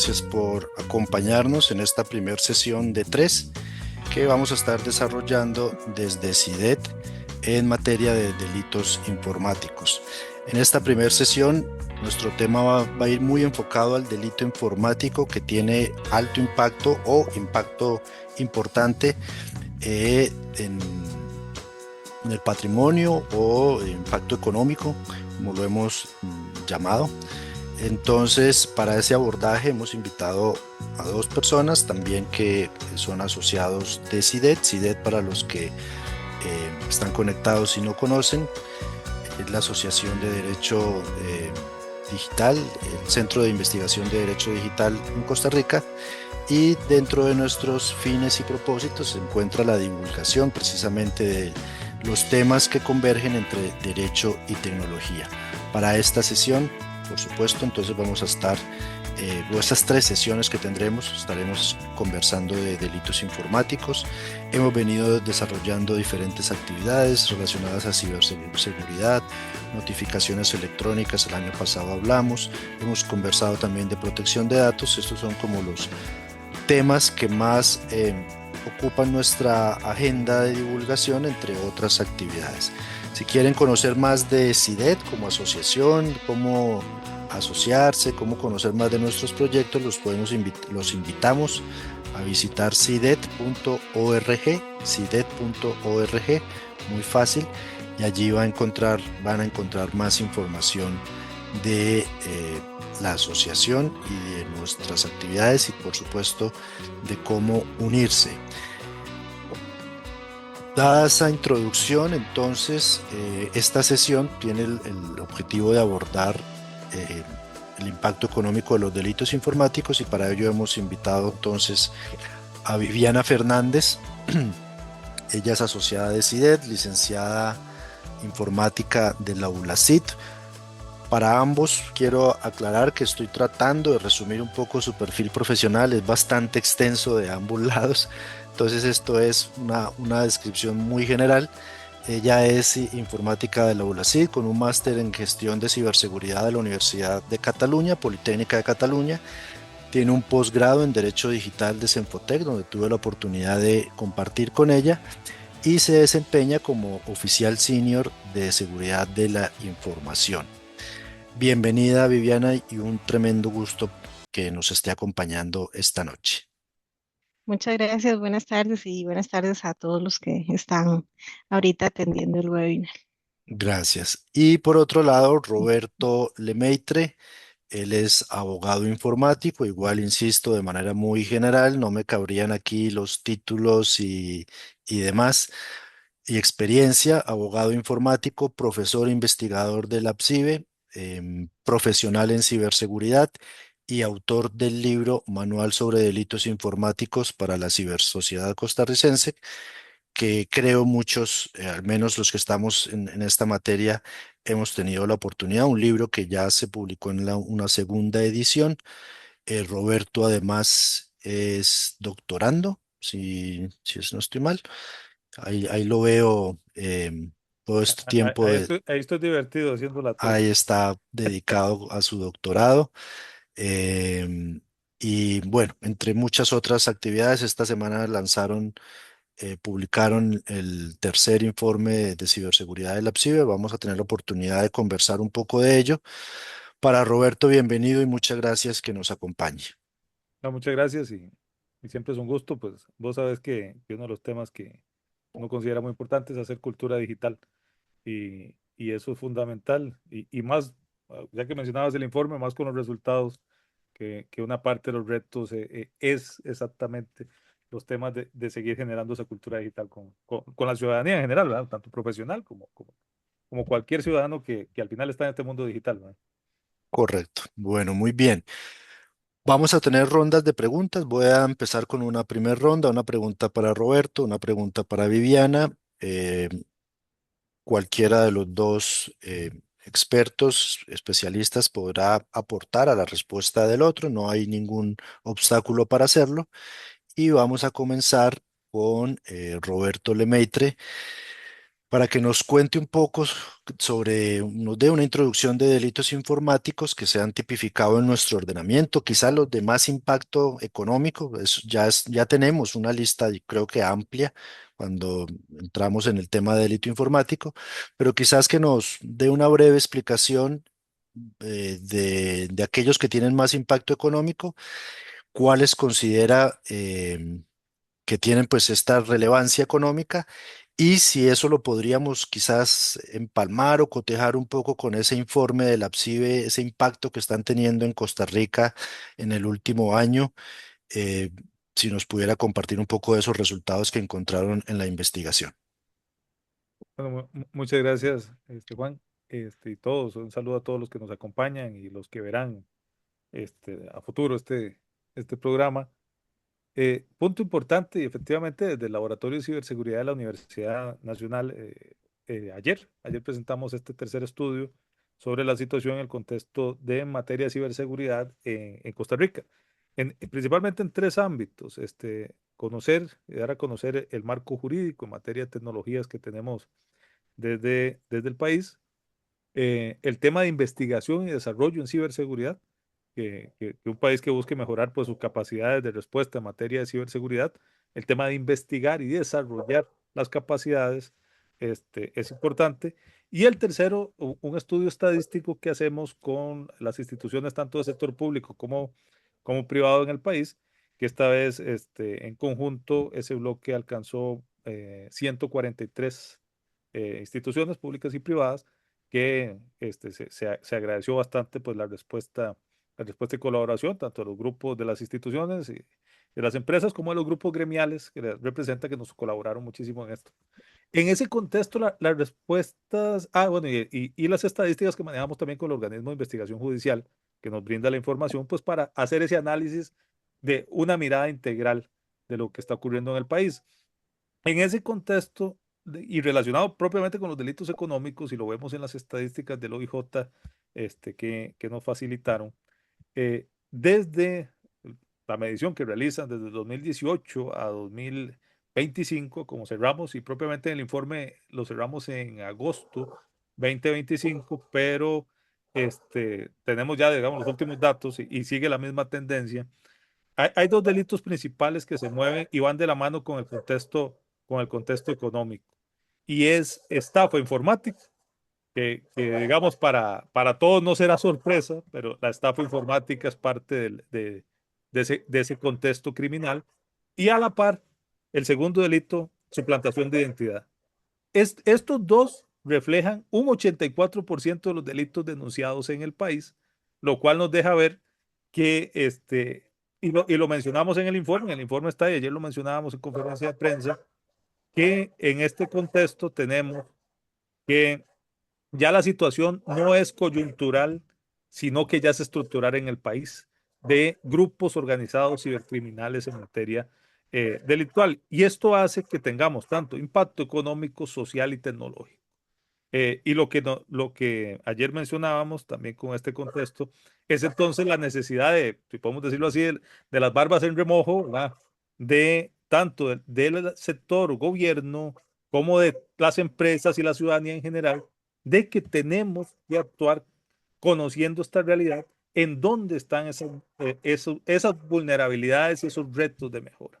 gracias por acompañarnos en esta primera sesión de tres que vamos a estar desarrollando desde CIDET en materia de delitos informáticos. En esta primera sesión, nuestro tema va a ir muy enfocado al delito informático que tiene alto impacto o impacto importante en el patrimonio o impacto económico, como lo hemos llamado. Entonces, para ese abordaje hemos invitado a dos personas también que son asociados de CIDET. CIDET, para los que están conectados y no conocen, es la Asociación de Derecho Digital, el Centro de Investigación de Derecho Digital en Costa Rica. Y dentro de nuestros fines y propósitos se encuentra la divulgación precisamente de los temas que convergen entre derecho y tecnología. Para esta sesión, por supuesto, entonces vamos a estar, o estas tres sesiones que tendremos, estaremos conversando de delitos informáticos. Hemos venido desarrollando diferentes actividades relacionadas a ciberseguridad, notificaciones electrónicas, el año pasado hablamos, hemos conversado también de protección de datos. Estos son como los temas que más ocupan nuestra agenda de divulgación, entre otras actividades. Si quieren conocer más de CIDET como asociación, cómo asociarse, cómo conocer más de nuestros proyectos, los invitamos a visitar cidet.org, cidet.org, muy fácil, y allí van a encontrar más información de la asociación y de nuestras actividades y por supuesto de cómo unirse. Dada esa introducción, entonces esta sesión tiene el objetivo de abordar eh, el impacto económico de los delitos informáticos, y para ello hemos invitado entonces a Viviana Fernández. Ella es asociada de CIDET, licenciada informática de la ULACIT. Para ambos quiero aclarar que estoy tratando de resumir un poco su perfil profesional, es bastante extenso de ambos lados, entonces esto es una descripción muy general. Ella es informática de la ULACID con un máster en gestión de ciberseguridad de la Universidad de Cataluña, Politécnica de Cataluña. Tiene un posgrado en Derecho Digital de Senfotec, donde tuve la oportunidad de compartir con ella, y se desempeña como oficial senior de seguridad de la información. Bienvenida, Viviana, y un tremendo gusto que nos esté acompañando esta noche. Muchas gracias, buenas tardes y buenas tardes a todos los que están ahorita atendiendo el webinar. Gracias. Y por otro lado, Roberto Lemaitre, él es abogado informático, igual insisto, de manera muy general, no me cabrían aquí los títulos y demás, y experiencia: abogado informático, profesor investigador del APSIBE, profesional en ciberseguridad y autor del libro Manual sobre Delitos Informáticos para la Cibersociedad Costarricense, que creo muchos, al menos los que estamos en esta materia, hemos tenido la oportunidad. Un libro que ya se publicó en una segunda edición. Roberto además es doctorando, si no estoy mal. Ahí lo veo todo este tiempo. Ahí estoy divertido haciendo la Ahí tesis. está dedicado a su doctorado. em, y bueno, entre muchas otras actividades, esta semana publicaron el tercer informe de ciberseguridad de la PSIVE. Vamos a tener la oportunidad de conversar un poco de ello. Para Roberto, bienvenido y muchas gracias que nos acompañe. No, muchas gracias y siempre es un gusto, pues vos sabes que uno de los temas que uno considera muy importante es hacer cultura digital y eso es fundamental y más, ya que mencionabas el informe, más con los resultados, que una parte de los retos es exactamente los temas de seguir generando esa cultura digital con la ciudadanía en general, ¿verdad? Tanto profesional como cualquier ciudadano que al final está en este mundo digital, ¿verdad? Correcto. Bueno, muy bien. Vamos a tener rondas de preguntas. Voy a empezar con una primera ronda, una pregunta para Roberto, una pregunta para Viviana. Eh, Cualquiera de los dos expertos, especialistas, podrá aportar a la respuesta del otro. No hay ningún obstáculo para hacerlo. Y vamos a comenzar con Roberto Lemaitre. para que nos cuente un poco sobre, nos dé una introducción de delitos informáticos que se han tipificado en nuestro ordenamiento, quizá los de más impacto económico, ya tenemos una lista, y creo que amplia cuando entramos en el tema de delito informático, pero quizás que nos dé una breve explicación de aquellos que tienen más impacto económico, cuáles considera que tienen pues esta relevancia económica y si eso lo podríamos quizás empalmar o cotejar un poco con ese informe del APCIBE, ese impacto que están teniendo en Costa Rica en el último año, eh, si nos pudiera compartir un poco de esos resultados que encontraron en la investigación. Bueno, muchas gracias, Juan, y todos. Un saludo a todos los que nos acompañan y los que verán a futuro este programa. Punto importante, y efectivamente, desde el Laboratorio de Ciberseguridad de la Universidad Nacional, ayer presentamos este tercer estudio sobre la situación en el contexto de materia de ciberseguridad en Costa Rica, principalmente en tres ámbitos: conocer y dar a conocer el marco jurídico en materia de tecnologías que tenemos desde el país, el tema de investigación y desarrollo en ciberseguridad, que un país que busque mejorar pues, sus capacidades de respuesta en materia de ciberseguridad, el tema de investigar y desarrollar las capacidades es importante. Y el tercero, un estudio estadístico que hacemos con las instituciones tanto del sector público como privado en el país, que esta vez en conjunto ese bloque alcanzó 143 instituciones públicas y privadas, que se agradeció bastante pues la respuesta y colaboración tanto de los grupos de las instituciones y de las empresas como de los grupos gremiales que representan, que nos colaboraron muchísimo en esto. En ese contexto, las respuestas, bueno, y las estadísticas que manejamos también con el organismo de investigación judicial, que nos brinda la información, pues para hacer ese análisis de una mirada integral de lo que está ocurriendo en el país. En ese contexto, y relacionado propiamente con los delitos económicos, y lo vemos en las estadísticas del OIJ que nos facilitaron, desde la medición que realizan desde 2018 a 2025, como cerramos, y propiamente en el informe lo cerramos en agosto 2025, pero tenemos ya, digamos, los últimos datos y sigue la misma tendencia. Hay dos delitos principales que se mueven y van de la mano con el contexto económico, y es estafa informática, que digamos para todos no será sorpresa, pero la estafa informática es parte de ese contexto criminal. Y a la par, el segundo delito, suplantación de identidad. Estos dos reflejan un 84% de los delitos denunciados en el país, lo cual nos deja ver que, y lo mencionamos en el informe está, y ayer lo mencionábamos en conferencia de prensa, que en este contexto tenemos que ya la situación no es coyuntural, sino que ya es estructural en el país, de grupos organizados cibercriminales en materia delictual. Y esto hace que tengamos tanto impacto económico, social y tecnológico. Y lo que ayer mencionábamos también con este contexto es entonces la necesidad de, si podemos decirlo así, de las barbas en remojo, ¿verdad? De tanto del sector gobierno como de las empresas y la ciudadanía en general, de que tenemos que actuar conociendo esta realidad, en dónde están esas vulnerabilidades y esos retos de mejora.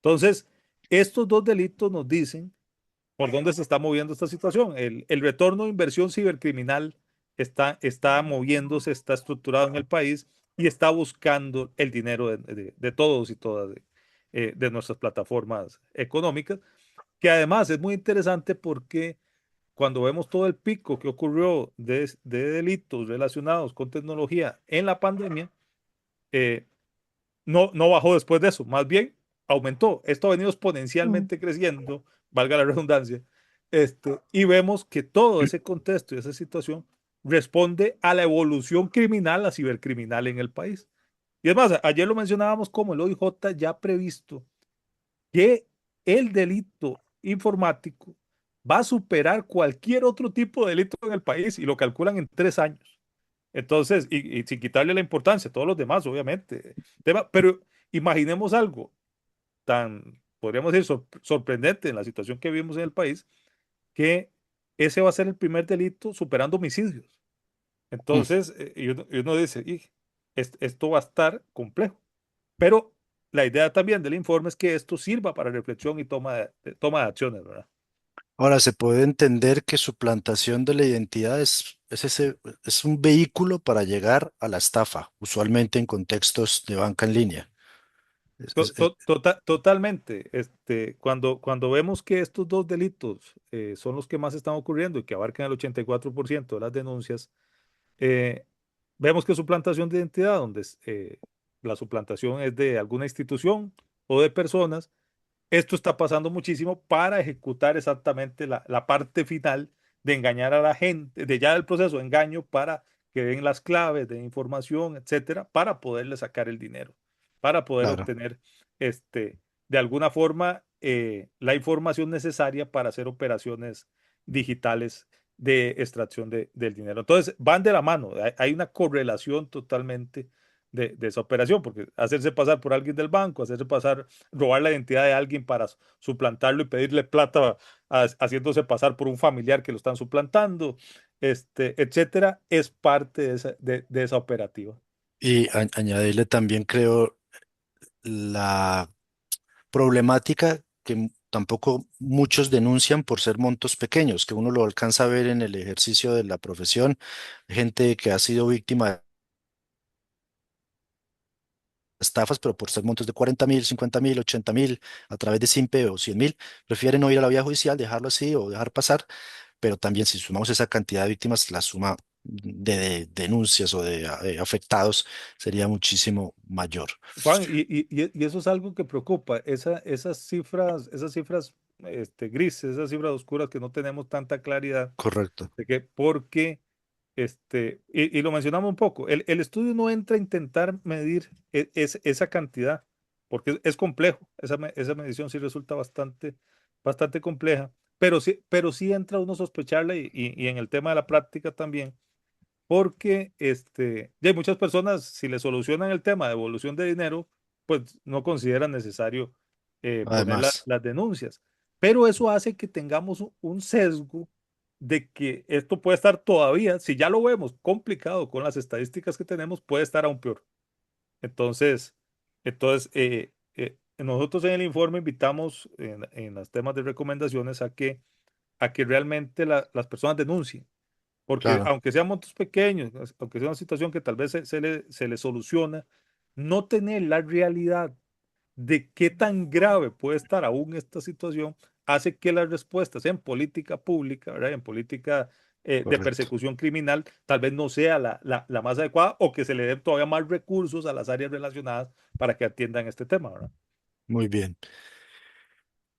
Entonces, estos dos delitos nos dicen por dónde se está moviendo esta situación. El retorno de inversión cibercriminal está moviéndose, está estructurado en el país y está buscando el dinero de todos y todas de nuestras plataformas económicas, que además es muy interesante porque cuando vemos todo el pico que ocurrió de delitos relacionados con tecnología en la pandemia, eh, no bajó después de eso, más bien aumentó. Esto ha venido exponencialmente creciendo, valga la redundancia, y vemos que todo ese contexto y esa situación responde a la evolución criminal, la cibercriminal en el país. Y es más, ayer lo mencionábamos como el OIJ ya ha previsto que el delito informático va a superar cualquier otro tipo de delito en el país, y lo calculan en 3 años. Entonces, y sin quitarle la importancia a todos los demás, obviamente, pero imaginemos algo tan, podríamos decir, sorprendente en la situación que vivimos en el país, que ese va a ser el primer delito superando homicidios. Mm. Entonces, y uno dice, esto va a estar complejo. Pero la idea también del informe es que esto sirva para reflexión y toma de acciones, ¿verdad? Ahora, se puede entender que suplantación de la identidad es un vehículo para llegar a la estafa, usualmente en contextos de banca en línea. Totalmente. Cuando vemos que estos dos delitos son los que más están ocurriendo y que abarcan el 84% de las denuncias, eh, vemos que suplantación de identidad, la suplantación es de alguna institución o de personas. Esto está pasando muchísimo para ejecutar exactamente la parte final de engañar a la gente, de ya el proceso de engaño para que den las claves de información, etcétera, para poderle sacar el dinero, para poder Claro. obtener de alguna forma la información necesaria para hacer operaciones digitales de extracción del dinero. Entonces, van de la mano, hay una correlación totalmente de esa operación, porque hacerse pasar por alguien del banco, hacerse pasar robar la identidad de alguien para suplantarlo y pedirle plata haciéndose pasar por un familiar que lo están suplantando, etcétera, es parte de esa operativa. Y añadirle también, creo, la problemática que tampoco muchos denuncian por ser montos pequeños, que uno lo alcanza a ver en el ejercicio de la profesión, gente que ha sido víctima de estafas, pero por ser montos de 40.000, 50.000, 80.000, a través de Simpe o 100.000, prefieren no ir a la vía judicial, dejarlo así o dejar pasar, pero también si sumamos esa cantidad de víctimas, la suma de denuncias o de afectados sería muchísimo mayor. Juan, y eso es algo que preocupa, esas cifras grises, esas cifras oscuras que no tenemos tanta claridad Correcto, de que porque y lo mencionamos un poco, el estudio no entra a intentar medir esa cantidad, porque es complejo, esa medición sí resulta bastante compleja, pero sí entra uno a sospecharla y en el tema de la práctica también, porque ya hay muchas personas, si le solucionan el tema de devolución de dinero, pues no consideran necesario poner además, las denuncias. Pero eso hace que tengamos un sesgo de que esto puede estar todavía, si ya lo vemos complicado con las estadísticas que tenemos, puede estar aún peor. Entonces, nosotros en el informe invitamos en los temas de recomendaciones a que realmente las personas denuncien porque claro, aunque sean montos pequeños, aunque sea una situación que tal vez se le soluciona, no tener la realidad de qué tan grave puede estar aún esta situación hace que las respuestas en política pública, ¿verdad? En política de correcto. persecución criminal, tal vez no sea la más adecuada o que se le den todavía más recursos a las áreas relacionadas para que atiendan este tema, ¿verdad? Muy bien.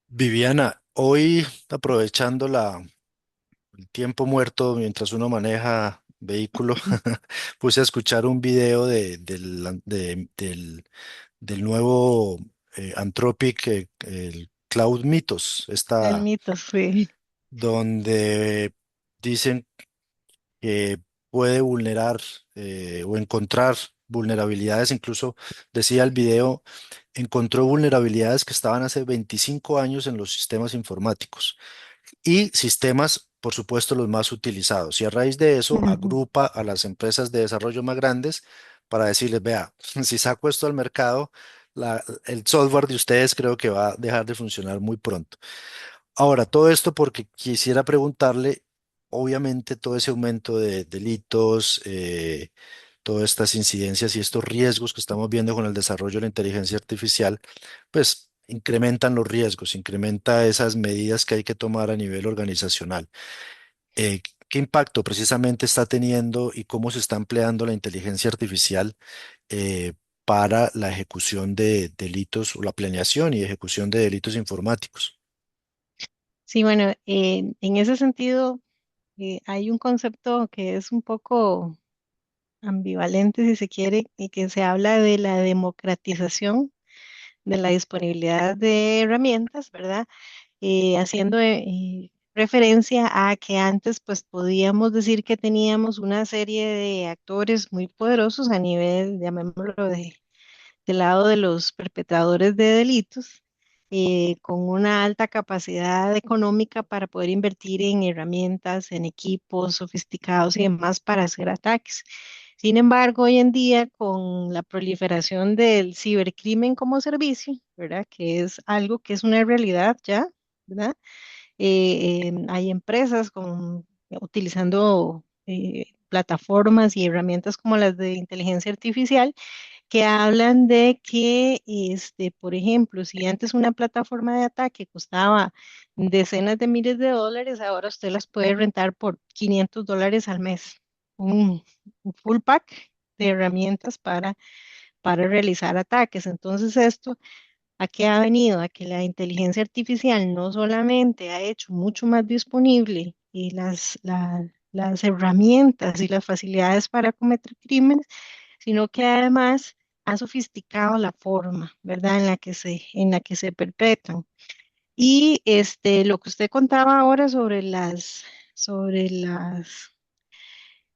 Viviana, hoy aprovechando el tiempo muerto mientras uno maneja vehículo, puse a escuchar un video del nuevo Anthropic, el Cloud Mythos, El mito, sí. donde dicen que puede vulnerar o encontrar vulnerabilidades. Incluso decía el video, encontró vulnerabilidades que estaban hace 25 años en los sistemas informáticos y sistemas, por supuesto, los más utilizados. Y a raíz de eso, Ujú. agrupa a las empresas de desarrollo más grandes para decirles, vea, si saco esto al mercado, el software de ustedes creo que va a dejar de funcionar muy pronto. Ahora, todo esto porque quisiera preguntarle, obviamente, todo ese aumento de delitos, todas estas incidencias y estos riesgos que estamos viendo con el desarrollo de la inteligencia artificial, pues incrementan los riesgos, incrementa esas medidas que hay que tomar a nivel organizacional. ¿Qué impacto precisamente está teniendo y cómo se está empleando la inteligencia artificial eh, para la ejecución de delitos o la planeación y ejecución de delitos informáticos? Sí, bueno, en ese sentido hay un concepto que es un poco ambivalente, si se quiere, y que se habla de la democratización de la disponibilidad de herramientas, ¿verdad? Haciendo referencia a que antes pues podíamos decir que teníamos una serie de actores muy poderosos a nivel, llamémoslo, del lado de los perpetradores de delitos, con una alta capacidad económica para poder invertir en herramientas, en equipos sofisticados y demás para hacer ataques. Sin embargo, hoy en día, con la proliferación del cibercrimen como servicio, ¿verdad? Que es algo que es una realidad ya, ¿verdad? Hay empresas utilizando plataformas y herramientas como las de inteligencia artificial que hablan de que, por ejemplo, si antes una plataforma de ataque costaba decenas de miles de dólares, ahora usted las puede rentar por $500 al mes. Un full pack de herramientas para realizar ataques. Entonces, esto ¿a qué ha venido? A que la inteligencia artificial no solamente ha hecho mucho más disponible las herramientas y las facilidades para cometer crímenes, sino que además ha sofisticado la forma, ¿verdad?, en la que se perpetran. Y lo que usted contaba ahora sobre las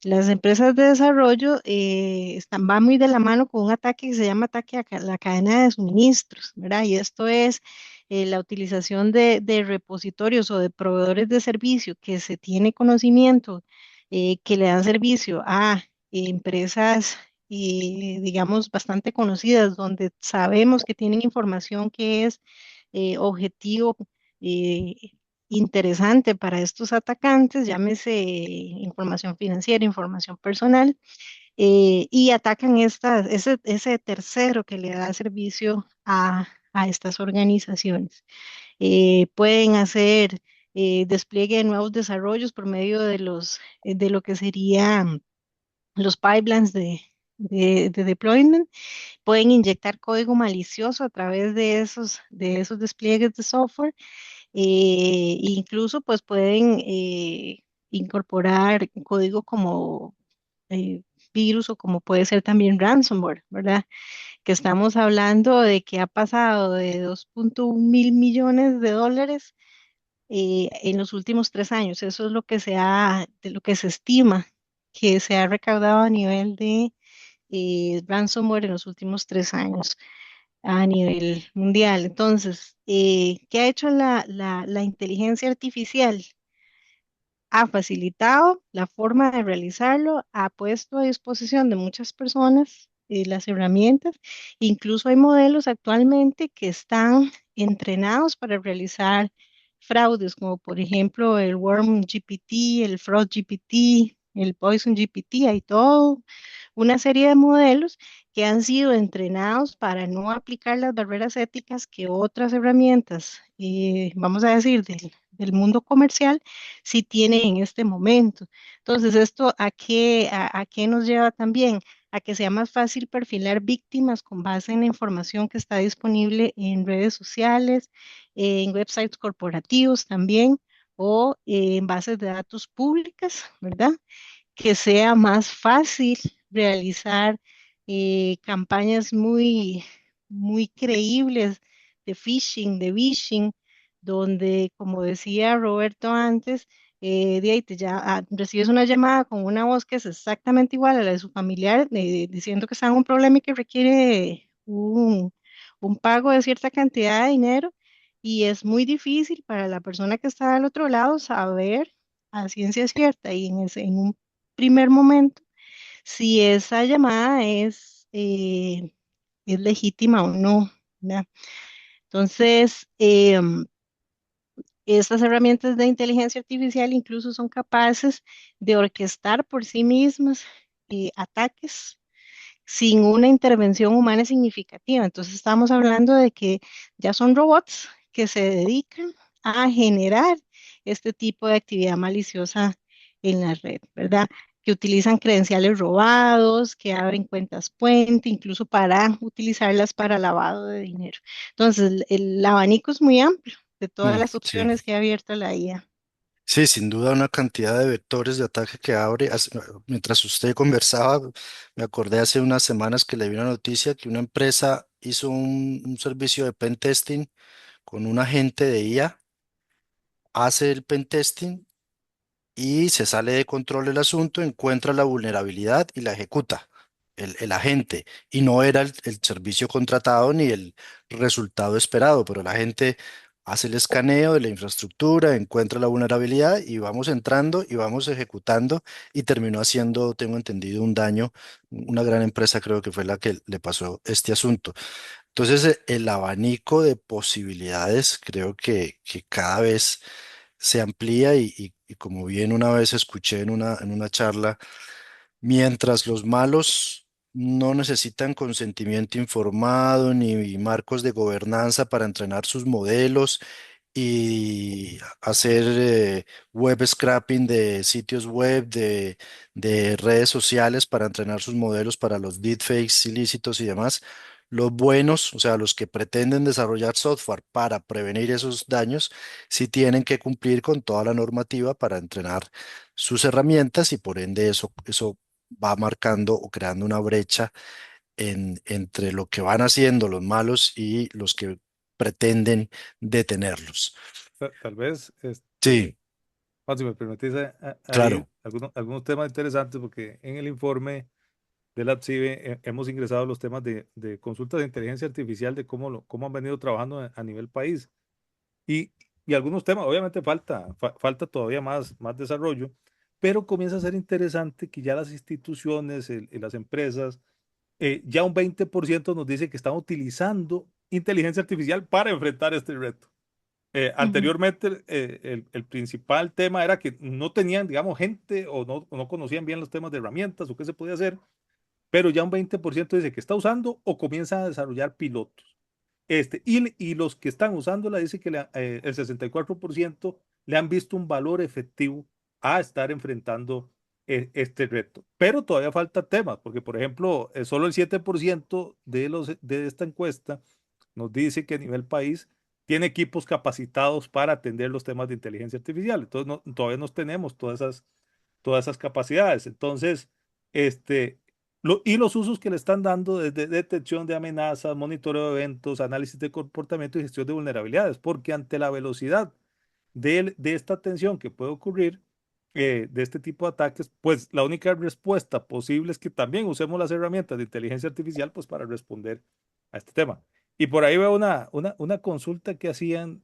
empresas de desarrollo va muy de la mano con un ataque que se llama ataque a la cadena de suministros, ¿verdad? Y esto es la utilización de repositorios o de proveedores de servicio que se tiene conocimiento, que le dan servicio a empresas, digamos, bastante conocidas, donde sabemos que tienen información que es objetivo. eh, Interesante para estos atacantes, llámese información financiera, información personal, y atacan ese tercero que le da servicio a estas organizaciones. Pueden hacer despliegue de nuevos desarrollos por medio de lo que serían los pipelines de deployment. Pueden inyectar código malicioso a través de esos despliegues de software. Incluso pues pueden incorporar código como eh, virus o como puede ser también ransomware, ¿verdad? Que estamos hablando de que ha pasado de 2.1 mil millones de dólares en los últimos 3 años. Eso es de lo que se estima que se ha recaudado a nivel de ransomware en los últimos 3 años a nivel mundial. Entonces, ¿qué ha hecho la inteligencia artificial? Ha facilitado la forma de realizarlo, ha puesto a disposición de muchas personas las herramientas. Incluso hay modelos actualmente que están entrenados para realizar fraudes, como por ejemplo el Worm GPT, el Fraud GPT, el Poison GPT, hay todo una serie de modelos que han sido entrenados para no aplicar las barreras éticas que otras herramientas, vamos a decir, del mundo comercial, sí tienen en este momento. Entonces, ¿esto a qué nos lleva también? A que sea más fácil perfilar víctimas con base en la información que está disponible en redes sociales, en websites corporativos también, o en bases de datos públicas, ¿verdad? Que sea más fácil realizar campañas muy, muy creíbles de phishing, de vishing, donde, como decía Roberto antes, de ahí recibes una llamada con una voz que es exactamente igual a la de su familiar, diciendo que está en un problema y que requiere un pago de cierta cantidad de dinero, y es muy difícil para la persona que está al otro lado saber a ciencia cierta y en un primer momento si esa llamada es legítima o no, ¿verdad? Entonces, estas herramientas de inteligencia artificial incluso son capaces de orquestar por sí mismas ataques sin una intervención humana significativa. Entonces estamos hablando de que ya son robots que se dedican a generar este tipo de actividad maliciosa en la red, ¿verdad? Que utilizan credenciales robados, que abren cuentas puente, incluso para utilizarlas para lavado de dinero. Entonces, el abanico es muy amplio de todas las Sí. opciones que ha abierto la IA. Sí, sin duda una cantidad de vectores de ataque que abre. Mientras usted conversaba, me acordé hace unas semanas que le vi una noticia que una empresa hizo un servicio de pen testing con un agente de IA, hace el pen testing y se sale de control el asunto, encuentra la vulnerabilidad y la ejecuta el agente, y no era el servicio contratado ni el resultado esperado, pero el agente hace el escaneo de la infraestructura, encuentra la vulnerabilidad y vamos entrando y vamos ejecutando y terminó haciendo, tengo entendido, un daño. Una gran empresa creo que fue la que le pasó este asunto. Entonces, el abanico de posibilidades creo que cada vez se amplía y como bien una vez escuché en una charla, mientras los malos no necesitan consentimiento informado ni marcos de gobernanza para entrenar sus modelos y hacer web scraping de sitios web, de redes sociales para entrenar sus modelos para los deepfakes ilícitos y demás. Los buenos, o sea, los que pretenden desarrollar software para prevenir esos daños, sí tienen que cumplir con toda la normativa para entrenar sus herramientas y por ende eso va marcando o creando una brecha entre lo que van haciendo los malos y los que pretenden detenerlos. Tal vez, Sí, Juan, si me permitís ahí claro, algunos temas interesantes, porque en el informe de la CIBE hemos ingresado los temas de consultas de inteligencia artificial, de cómo han venido trabajando a nivel país. Y, y algunos temas, obviamente falta todavía más desarrollo, pero comienza a ser interesante que ya las instituciones y las empresas, ya un 20% nos dice que están utilizando inteligencia artificial para enfrentar este reto. Ujú, Anteriormente, el principal tema era que no tenían, digamos, gente o no conocían bien los temas de herramientas o qué se podía hacer, pero ya un 20% dice que está usando o comienza a desarrollar pilotos. Y los que están usándola dice que el 64% le han visto un valor efectivo a estar enfrentando este reto. Pero todavía falta temas, porque por ejemplo, solo el 7% de esta encuesta nos dice que a nivel país tiene equipos capacitados para atender los temas de inteligencia artificial. Entonces, todavía no tenemos todas esas capacidades. Entonces, este, y los usos que le están dando desde detección de amenazas, monitoreo de eventos, análisis de comportamiento y gestión de vulnerabilidades, porque ante la velocidad de esta atención que puede ocurrir, de este tipo de ataques, pues la única respuesta posible es que también usemos las herramientas de inteligencia artificial pues para responder a este tema. Y por ahí veo una consulta que hacían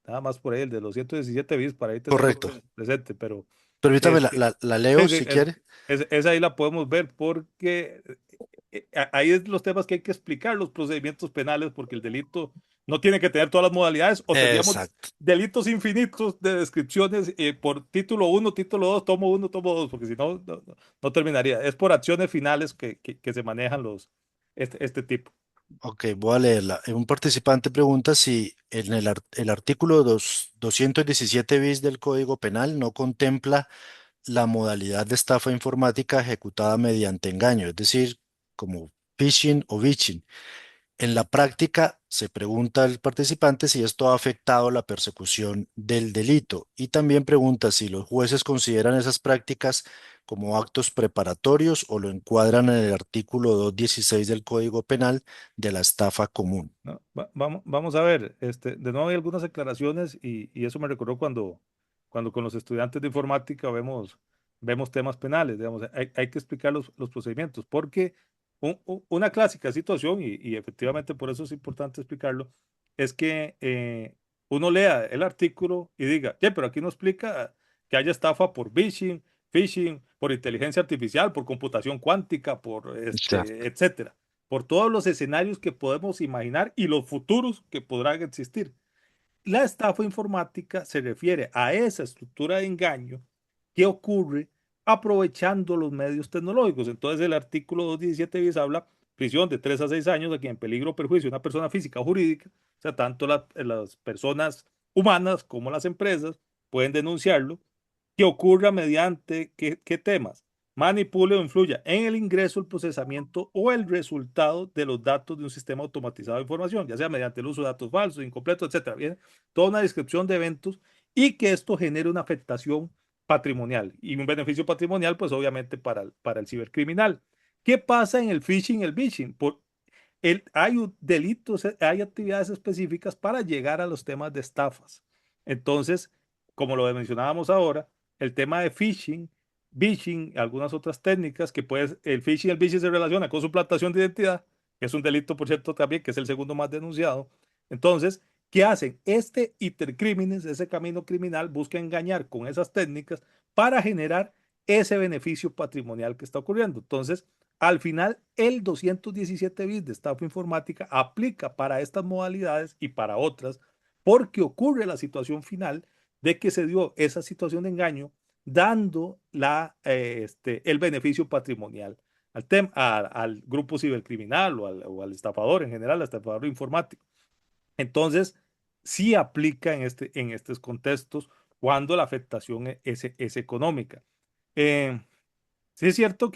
nada más por ahí, el de los 117 bits, para ahí tenerlo correcto. presente, pero Permítame, este, la leo sí, sí, si quiere. esa ahí la podemos ver porque ahí es los temas que hay que explicar, los procedimientos penales, porque el delito no tiene que tener todas las modalidades o tendríamos Exacto. delitos infinitos de descripciones por título uno, título 2, tomo uno, tomo 2, porque si no, no terminaría. Es por acciones finales que se manejan este tipo. Ok, voy a leerla. Un participante pregunta si en el artículo 217 bis del Código Penal no contempla la modalidad de estafa informática ejecutada mediante engaño, es decir, como phishing o bitching. En la práctica, se pregunta al participante si esto ha afectado la persecución del delito y también pregunta si los jueces consideran esas prácticas como actos preparatorios o lo encuadran en el artículo 216 del Código Penal de la estafa común. ¿No? Vamos a ver, de nuevo hay algunas aclaraciones y eso me recordó cuando con los estudiantes de informática vemos temas penales, digamos, hay que explicar los procedimientos, porque una clásica situación, y efectivamente por eso es importante explicarlo, es que uno lea el artículo y diga, "Ye, pero aquí no explica que haya estafa por phishing, por inteligencia artificial, por computación cuántica, por Exacto. etcétera, por todos los escenarios que podemos imaginar y los futuros que podrán existir. La estafa informática se refiere a esa estructura de engaño que ocurre aprovechando los medios tecnológicos. Entonces el artículo 217 bis habla prisión de 3 a 6 años a quien en peligro o perjuicio una persona física o jurídica, o sea, tanto las personas humanas como las empresas pueden denunciarlo, que ocurra mediante qué temas manipule o influya en el ingreso, el procesamiento o el resultado de los datos de un sistema automatizado de información, ya sea mediante el uso de datos falsos, incompletos, etcétera. Bien, toda una descripción de eventos y que esto genere una afectación patrimonial y un beneficio patrimonial, pues obviamente para el cibercriminal. ¿Qué pasa en el phishing y el phishing? Hay delitos, hay actividades específicas para llegar a los temas de estafas. Entonces, como lo mencionábamos ahora, el tema de phishing phishing, algunas otras técnicas que puedes, el phishing y el phishing se relaciona con suplantación de identidad, que es un delito, por cierto, también, que es el segundo más denunciado. Entonces, ¿qué hacen? Este intercrímenes, ese camino criminal, busca engañar con esas técnicas para generar ese beneficio patrimonial que está ocurriendo. Entonces, al final, el 217 bis de estafa informática aplica para estas modalidades y para otras, porque ocurre la situación final de que se dio esa situación de engaño dando el beneficio patrimonial al grupo cibercriminal o al estafador en general, al estafador informático. Entonces, sí aplica en estos contextos cuando la afectación es económica. Eh, Sí es cierto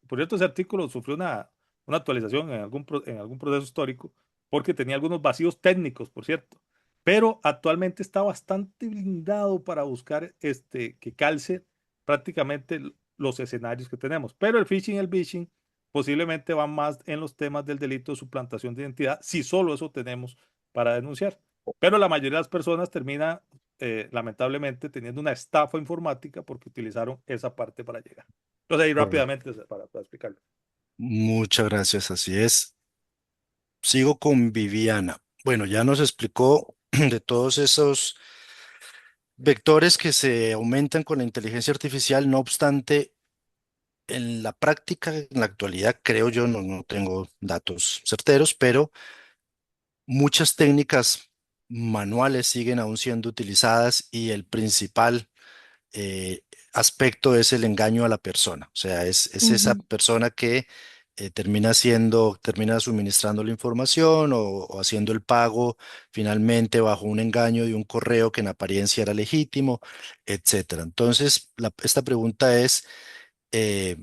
por cierto, ese artículo sufrió una actualización en algún proceso histórico porque tenía algunos vacíos técnicos, por cierto, pero actualmente está bastante blindado para buscar que calce prácticamente los escenarios que tenemos. Pero el phishing y el phishing posiblemente van más en los temas del delito de suplantación de identidad, si solo eso tenemos para denunciar. Pero la mayoría de las personas termina, lamentablemente, teniendo una estafa informática porque utilizaron esa parte para llegar. Entonces ahí Correcto. rápidamente para explicarlo. Muchas gracias, así es. Sigo con Viviana. Bueno, ya nos explicó de todos esos vectores que se aumentan con la inteligencia artificial. No obstante, en la práctica, en la actualidad, creo yo, no tengo datos certeros, pero muchas técnicas manuales siguen aún siendo utilizadas y el principal eh, aspecto es el engaño a la persona. O sea, es esa Ujú. persona que termina suministrando la información o haciendo el pago finalmente bajo un engaño de un correo que en apariencia era legítimo, etcétera. Entonces, esta pregunta eh,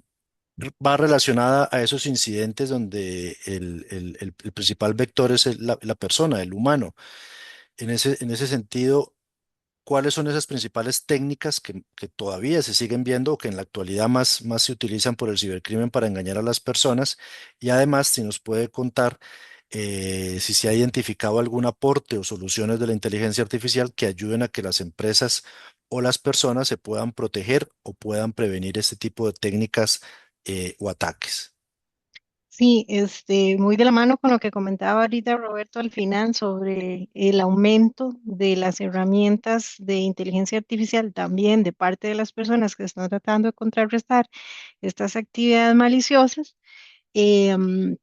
va relacionada a esos incidentes donde el principal vector es la persona, el humano. En ese sentido, ¿cuáles son esas principales técnicas que todavía se siguen viendo o que en la actualidad más se utilizan por el cibercrimen para engañar a las personas? Y además, si nos puede contar si se ha identificado algún aporte o soluciones de la inteligencia artificial que ayuden a que las empresas o las personas se puedan proteger o puedan prevenir este tipo de técnicas o ataques. Sí, muy de la mano con lo que comentaba ahorita Roberto al final sobre el aumento de las herramientas de inteligencia artificial también de parte de las personas que están tratando de contrarrestar estas actividades maliciosas. eh, mm,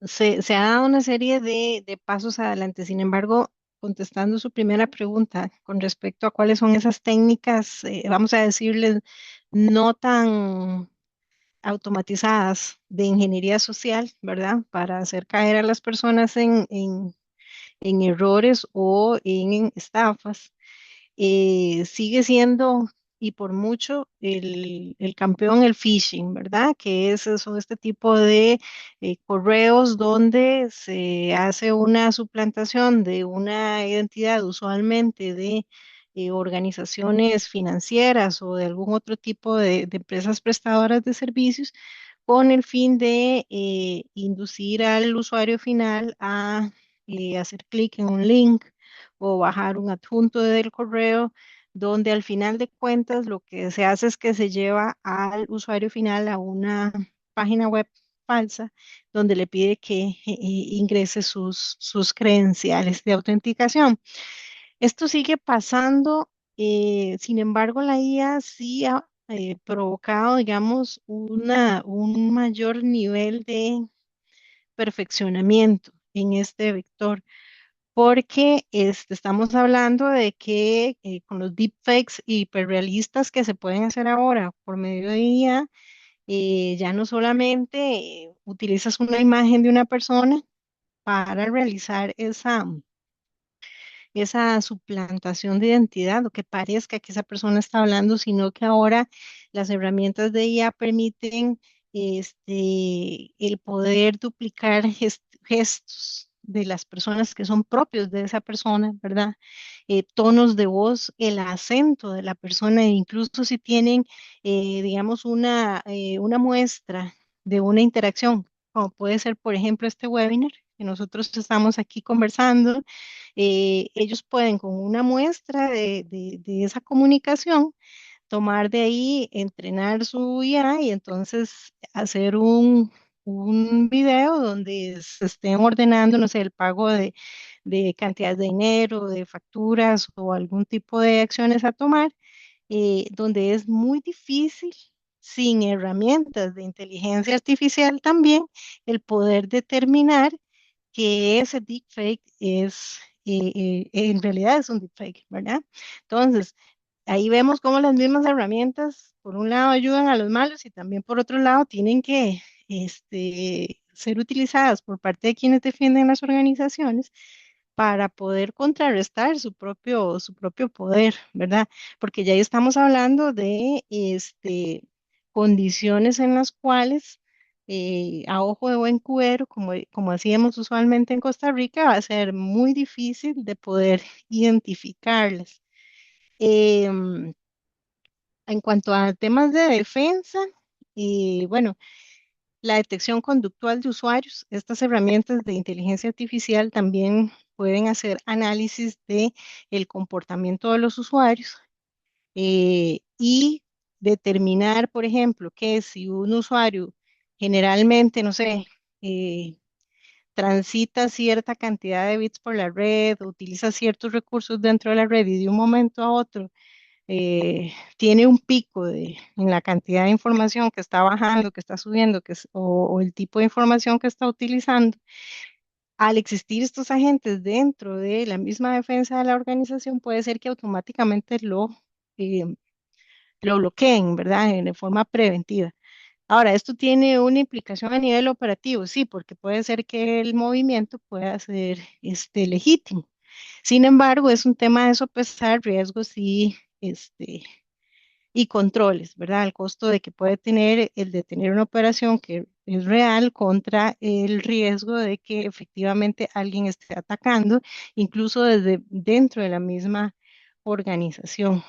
se ha dado una serie de pasos adelante. Sin embargo, contestando su primera pregunta con respecto a cuáles son esas técnicas, vamos a decirles, no tan automatizadas de ingeniería social, ¿verdad? Para hacer caer a las personas en errores o en estafas, sigue siendo y por mucho el campeón el phishing, ¿verdad? Que es eso, este tipo de correos donde se hace una suplantación de una identidad usualmente de organizaciones financieras o de algún otro tipo de empresas prestadoras de servicios con el fin de inducir al usuario final a hacer clic en un link o bajar un adjunto del correo, donde al final de cuentas lo que se hace es que se lleva al usuario final a una página web falsa donde le pide que ingrese sus credenciales de autenticación. Esto sigue pasando, sin embargo, la IA sí ha provocado, digamos, un mayor nivel de perfeccionamiento en este vector, porque estamos hablando de que con los deepfakes hiperrealistas que se pueden hacer ahora por medio de IA, ya no solamente utilizas una imagen de una persona para realizar esa suplantación de identidad, o que parezca que esa persona está hablando, sino que ahora las herramientas de IA permiten el poder duplicar gestos de las personas que son propios de esa persona, ¿verdad? Tonos de voz, el acento de la persona, e incluso si tienen, digamos, una muestra de una interacción, como puede ser, por ejemplo, este webinar que nosotros estamos aquí conversando, ellos pueden con una muestra de esa comunicación tomar de ahí, entrenar su IA y entonces hacer un video donde se estén ordenando, no sé, el pago de cantidades de dinero, de facturas o algún tipo de acciones a tomar, donde es muy difícil, sin herramientas de inteligencia artificial también, el poder determinar que ese deepfake es, en realidad es un deepfake, ¿verdad? Entonces, ahí vemos cómo las mismas herramientas, por un lado, ayudan a los malos y también por otro lado tienen que ser utilizadas por parte de quienes defienden las organizaciones para poder contrarrestar su propio poder, ¿verdad? Porque ya ahí estamos hablando de condiciones en las cuales, a ojo de buen cubero, como hacíamos usualmente en Costa Rica, va a ser muy difícil de poder identificarlas. Em, en cuanto a temas de defensa, bueno, la detección conductual de usuarios, estas herramientas de inteligencia artificial también pueden hacer análisis de el comportamiento de los usuarios, y determinar, por ejemplo, que si un usuario generalmente, no sé, eh, transita cierta cantidad de bits por la red, utiliza ciertos recursos dentro de la red y de un momento a otro tiene un pico en la cantidad de información que está bajando, que está subiendo, o el tipo de información que está utilizando. Al existir estos agentes dentro de la misma defensa de la organización, puede ser que automáticamente eh, lo bloqueen, ¿verdad? De forma preventiva. Ahora, esto tiene una implicación a nivel operativo, sí, porque puede ser que el movimiento pueda ser legítimo. Sin embargo, es un tema de sopesar riesgos y controles, ¿verdad? El costo de que puede tener el de tener una operación que es real contra el riesgo de que efectivamente alguien esté atacando, incluso desde dentro de la misma organización.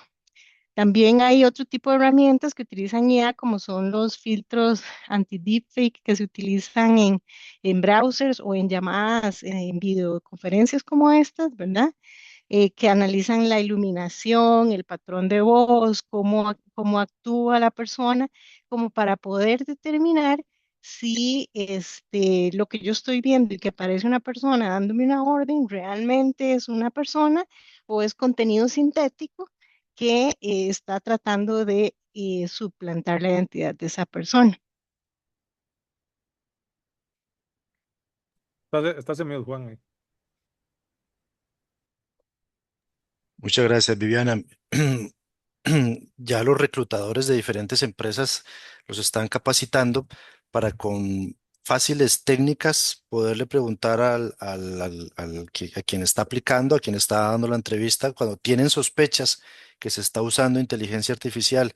También hay otro tipo de herramientas que utilizan IA, como son los filtros anti-deepfake que se utilizan en browsers o en llamadas, en videoconferencias como estas, ¿verdad? Que analizan la iluminación, el patrón de voz, cómo actúa la persona, como para poder determinar si lo que yo estoy viendo y que parece una persona dándome una orden realmente es una persona o es contenido sintético que está tratando de suplantar la identidad de esa persona. Estás en mute, Juan. Muchas gracias, Viviana. Ya los reclutadores de diferentes empresas los están capacitando para con fáciles técnicas poderle preguntar a quien está aplicando, a quien está dando la entrevista, cuando tienen sospechas que se está usando inteligencia artificial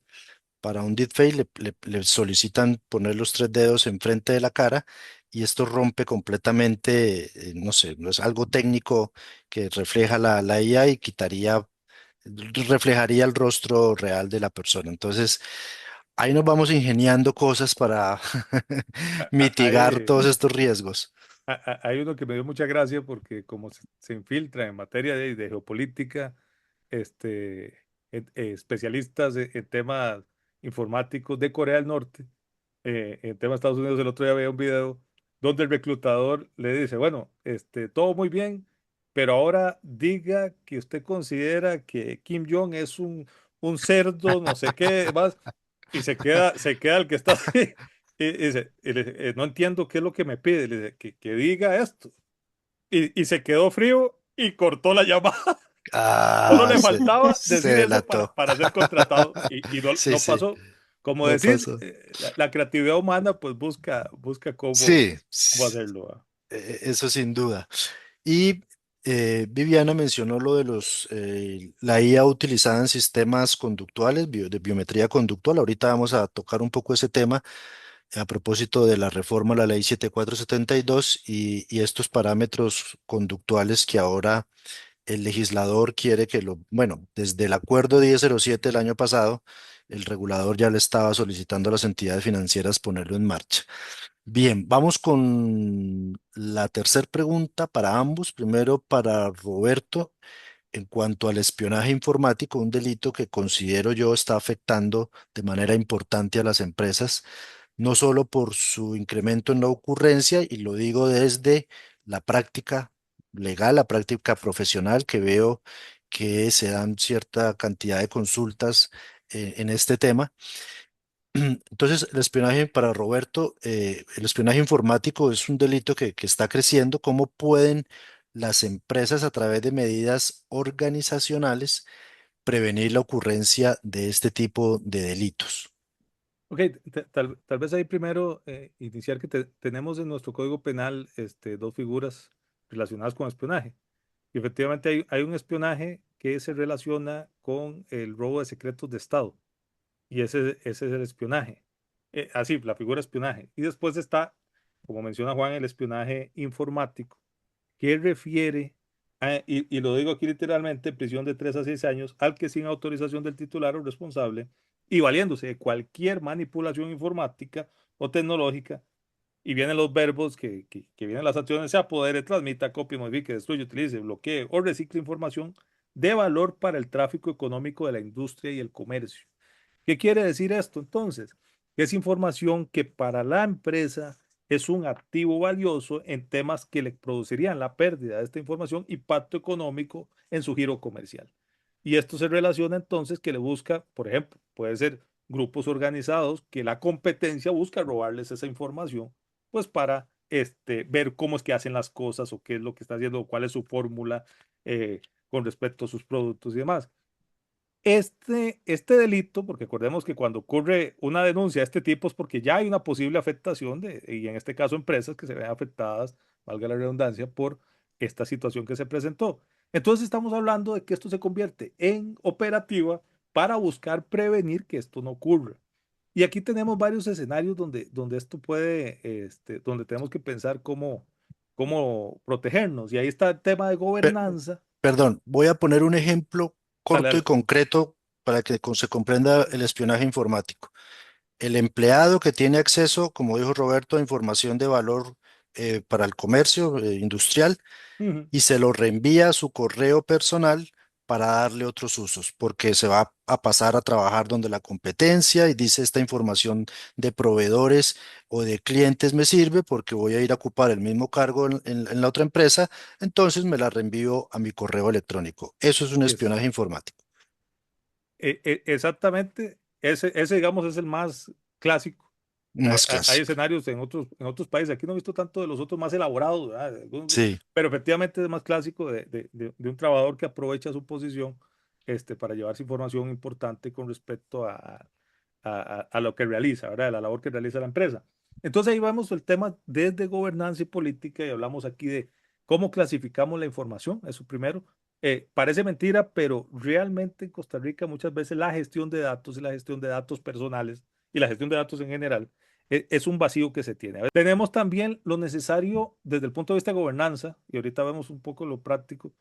para un deepfake, le solicitan poner los tres dedos enfrente de la cara y esto rompe completamente, no sé, no es algo técnico que refleja la IA y reflejaría el rostro real de la persona. Entonces, ahí nos vamos ingeniando cosas para mitigar Hay, todos estos riesgos. hay uno que me dio mucha gracia porque como se infiltra en materia de geopolítica, especialistas en temas informáticos de Corea del Norte, en temas de Estados Unidos, el otro día veía un video donde el reclutador le dice, bueno, todo muy bien, pero ahora diga que usted considera que Kim Jong es un cerdo, no sé qué más, y se queda el que está así, y dice, no entiendo qué es lo que me pide, le dice, que diga esto, y se quedó frío y cortó la llamada. Solo Ah, le faltaba se decir eso para, delató. para ser contratado y no, Sí, no sí, pasó. Como no decís, pasó. la creatividad humana pues busca cómo, Sí, cómo hacerlo. ¿Va? eso sin duda. Y Viviana mencionó lo de la IA utilizada en sistemas conductuales, de biometría conductual. Ahorita vamos a tocar un poco ese tema a propósito de la reforma a la ley 7472 y estos parámetros conductuales que ahora el legislador quiere bueno, desde el acuerdo 1007 del año pasado, el regulador ya le estaba solicitando a las entidades financieras ponerlo en marcha. Bien, vamos con la tercera pregunta para ambos. Primero para Roberto. En cuanto al espionaje informático, un delito que considero yo está afectando de manera importante a las empresas, no solo por su incremento en la ocurrencia, y lo digo desde la práctica legal, la práctica profesional, que veo que se dan cierta cantidad de consultas en este tema. Entonces, el espionaje para Roberto, el espionaje informático es un delito que está creciendo. ¿Cómo pueden las empresas, a través de medidas organizacionales, prevenir la ocurrencia de este tipo de delitos? Ok, tal vez ahí primero iniciar que tenemos en nuestro Código Penal dos figuras relacionadas con espionaje. Y efectivamente hay un espionaje que se relaciona con el robo de secretos de Estado. Y ese es el espionaje. Así, la figura espionaje. Y después está, como menciona Juan, el espionaje informático, que refiere, y lo digo aquí literalmente, prisión de 3 a 6 años al que sin autorización del titular o responsable y valiéndose de cualquier manipulación informática o tecnológica, y vienen los verbos que vienen las acciones, se apodere, transmita, copie, modifique, destruye, utilice, bloquee o recicle información de valor para el tráfico económico de la industria y el comercio. ¿Qué quiere decir esto entonces? Es información que para la empresa es un activo valioso en temas que le producirían la pérdida de esta información, impacto económico en su giro comercial. Y esto se relaciona entonces que le busca, por ejemplo, puede ser grupos organizados que la competencia busca robarles esa información, pues para ver cómo es que hacen las cosas o qué es lo que está haciendo, o cuál es su fórmula con respecto a sus productos y demás. Este delito, porque acordemos que cuando ocurre una denuncia de este tipo es porque ya hay una posible afectación y en este caso empresas que se ven afectadas, valga la redundancia, por esta situación que se presentó. Entonces estamos hablando de que esto se convierte en operativa para buscar prevenir que esto no ocurra. Y aquí tenemos varios escenarios donde esto puede, donde tenemos que pensar cómo protegernos. Y ahí está el tema de Pe- gobernanza. Perdón, voy a poner un ejemplo Dale, corto y dale. concreto para que se comprenda el espionaje informático. El empleado que tiene acceso, como dijo Roberto, a información de valor para el comercio industrial, Ujú. y se lo reenvía a su correo personal para darle otros usos, porque se va a pasar a trabajar donde la competencia y dice: esta información de proveedores o de clientes me sirve porque voy a ir a ocupar el mismo cargo en la otra empresa, entonces me la reenvío a mi correo electrónico. Eso es un Así es. espionaje informático. Exactamente, ese digamos es el más clásico. Hay, Más hay clásico. escenarios en otros países, aquí no he visto tanto de los otros más elaborados, ¿verdad? Sí. Pero efectivamente es más clásico de un trabajador que aprovecha su posición para llevarse información importante con respecto a lo que realiza, ¿verdad? A la labor que realiza la empresa. Entonces ahí vamos el tema desde gobernanza y política y hablamos aquí de cómo clasificamos la información, eso primero. Parece mentira, pero realmente en Costa Rica muchas veces la gestión de datos y la gestión de datos personales y la gestión de datos en general es un vacío que se tiene. A ver, tenemos también lo necesario desde el punto de vista de gobernanza, y ahorita vemos un poco lo práctico,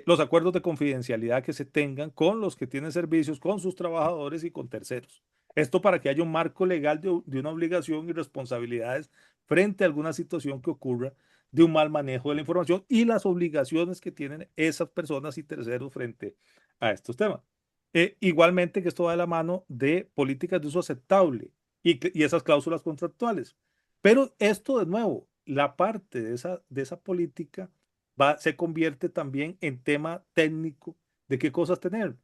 los acuerdos de confidencialidad que se tengan con los que tienen servicios, con sus trabajadores y con terceros. Esto para que haya un marco legal de una obligación y responsabilidades frente a alguna situación que ocurra de un mal manejo de la información y las obligaciones que tienen esas personas y terceros frente a estos temas. Igualmente que esto va de la mano de políticas de uso aceptable y esas cláusulas contractuales. Pero esto de nuevo, la parte de esa política se convierte también en tema técnico de qué cosas tener.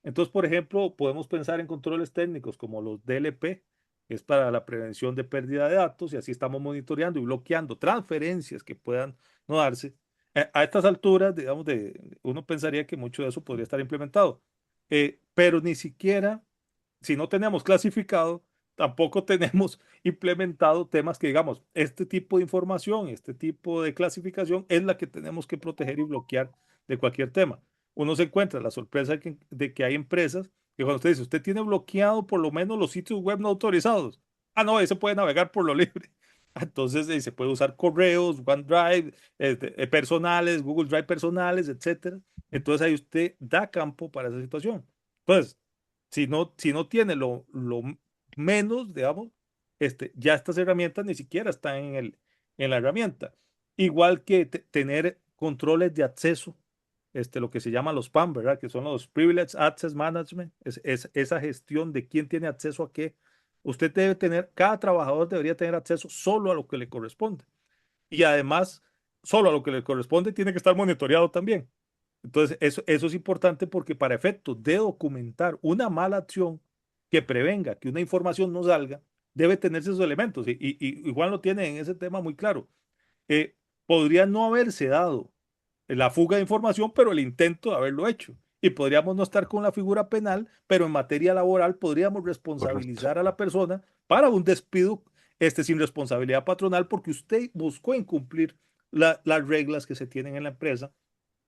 Entonces, por ejemplo, podemos pensar en controles técnicos como los DLP, que es para la prevención de pérdida de datos, y así estamos monitoreando y bloqueando transferencias que puedan no darse. A estas alturas, digamos, uno pensaría que mucho de eso podría estar implementado, pero ni siquiera, si no tenemos clasificado, tampoco tenemos implementado temas que digamos, este tipo de información, este tipo de clasificación es la que tenemos que proteger y bloquear de cualquier tema. Uno se encuentra la sorpresa de que hay empresas que cuando usted dice, usted tiene bloqueado por lo menos los sitios web no autorizados. Ah, no, ese puede navegar por lo libre. Entonces se puede usar correos, OneDrive, personales, Google Drive personales, etcétera. Entonces ahí usted da campo para esa situación. Entonces, si no tiene lo menos, digamos, ya estas herramientas ni siquiera están en la herramienta. Igual que tener controles de acceso lo que se llama los PAM, ¿verdad? Que son los Privileged Access Management, es esa gestión de quién tiene acceso a qué. Usted debe tener, cada trabajador debería tener acceso solo a lo que le corresponde. Y además, solo a lo que le corresponde tiene que estar monitoreado también. Entonces, eso es importante porque para efectos de documentar una mala acción que prevenga que una información no salga, debe tenerse esos elementos. Y Juan lo tiene en ese tema muy claro. Eh, Podría no haberse dado la fuga de información, pero el intento de haberlo hecho. Y podríamos no estar con la figura penal, pero en materia laboral podríamos Correcto. responsabilizar a la persona para un despido sin responsabilidad patronal porque usted buscó incumplir las reglas que se tienen en la empresa.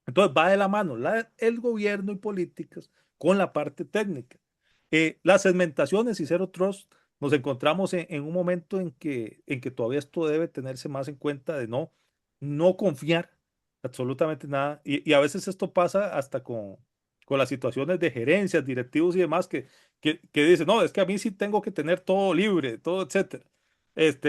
Entonces va de la mano el gobierno y políticas con la parte técnica. Las segmentaciones y Zero Trust, nos encontramos en un momento en que todavía esto debe tenerse más en cuenta de no confiar absolutamente nada. Y a veces esto pasa hasta con las situaciones de gerencias, directivos y demás que dicen, no, es que a mí sí tengo que tener todo libre, todo, etcétera,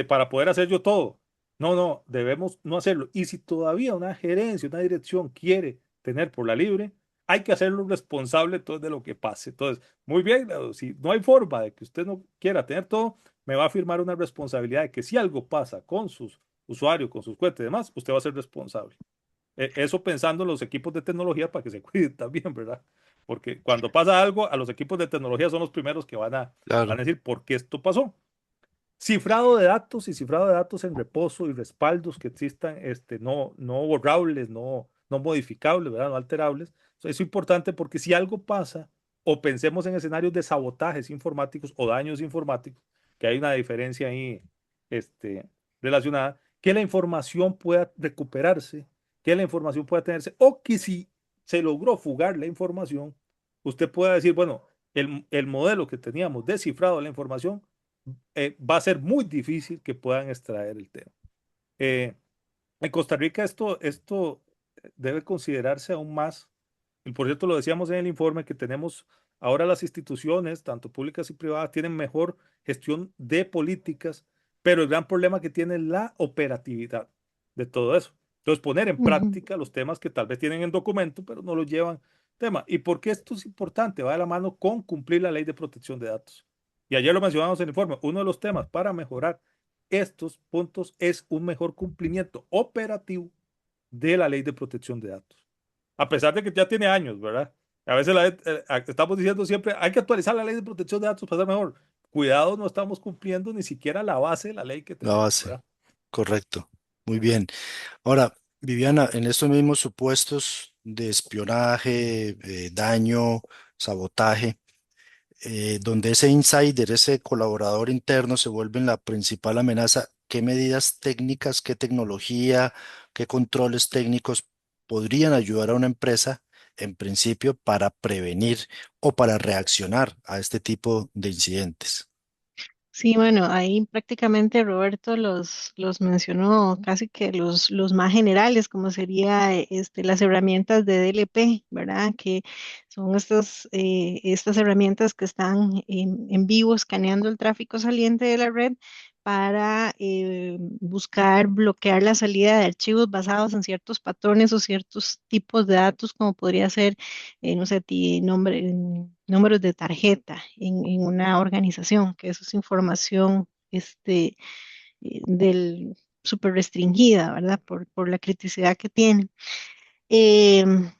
para poder hacer yo todo. No, no, debemos no hacerlo. Y si todavía una gerencia, una dirección quiere tener por la libre, hay que hacerlo responsable entonces de lo que pase. Entonces, muy bien, si no hay forma de que usted no quiera tener todo, me va a firmar una responsabilidad de que si algo pasa con sus usuarios, con sus cuentas y demás, usted va a ser responsable. Eso pensando en los equipos de tecnología para que se cuiden también, ¿verdad? Porque cuando pasa algo, a los equipos de tecnología son los primeros que van Claro. a decir por qué esto pasó. Cifrado de datos y cifrado de datos en reposo y respaldos que existan, no borrables, no modificables, ¿verdad? No alterables. Eso es importante porque si algo pasa o pensemos en escenarios de sabotajes informáticos o daños informáticos, que hay una diferencia ahí, este, relacionada, que la información pueda recuperarse, que la información pueda tenerse, o que si se logró fugar la información, usted pueda decir, bueno, el modelo que teníamos descifrado de la información va a ser muy difícil que puedan extraer el tema. Eh, en Costa Rica esto debe considerarse aún más. Y por cierto, lo decíamos en el informe que tenemos ahora las instituciones, tanto públicas y privadas, tienen mejor gestión de políticas, pero el gran problema que tiene es la operatividad de todo eso. Entonces, poner en Ujú. práctica los temas que tal vez tienen en documento, pero no los llevan tema. ¿Y por qué esto es importante? Va de la mano con cumplir la ley de protección de datos. Y ayer lo mencionamos en el informe, uno de los temas para mejorar estos puntos es un mejor cumplimiento operativo de la ley de protección de datos. A pesar de que ya tiene años, ¿verdad? A veces estamos diciendo siempre, hay que actualizar la ley de protección de datos para ser mejor. Cuidado, no estamos cumpliendo ni siquiera la base de la ley que La tenemos, base. ¿verdad? Correcto. Muy bien. Ahora, Viviana, en estos mismos supuestos de espionaje, daño, sabotaje, donde ese insider, ese colaborador interno se vuelve la principal amenaza, ¿qué medidas técnicas, qué tecnología, qué controles técnicos podrían ayudar a una empresa en principio para prevenir o para reaccionar a este tipo de incidentes? Sí, bueno, ahí prácticamente Roberto los mencionó casi que los más generales, como sería las herramientas de DLP, ¿verdad? Que son estas herramientas que están en vivo escaneando el tráfico saliente de la red para buscar bloquear la salida de archivos basados en ciertos patrones o ciertos tipos de datos, como podría ser, no sé, números de tarjeta en una organización, que eso es información del súper restringida, ¿verdad? Por la criticidad que tiene. Em,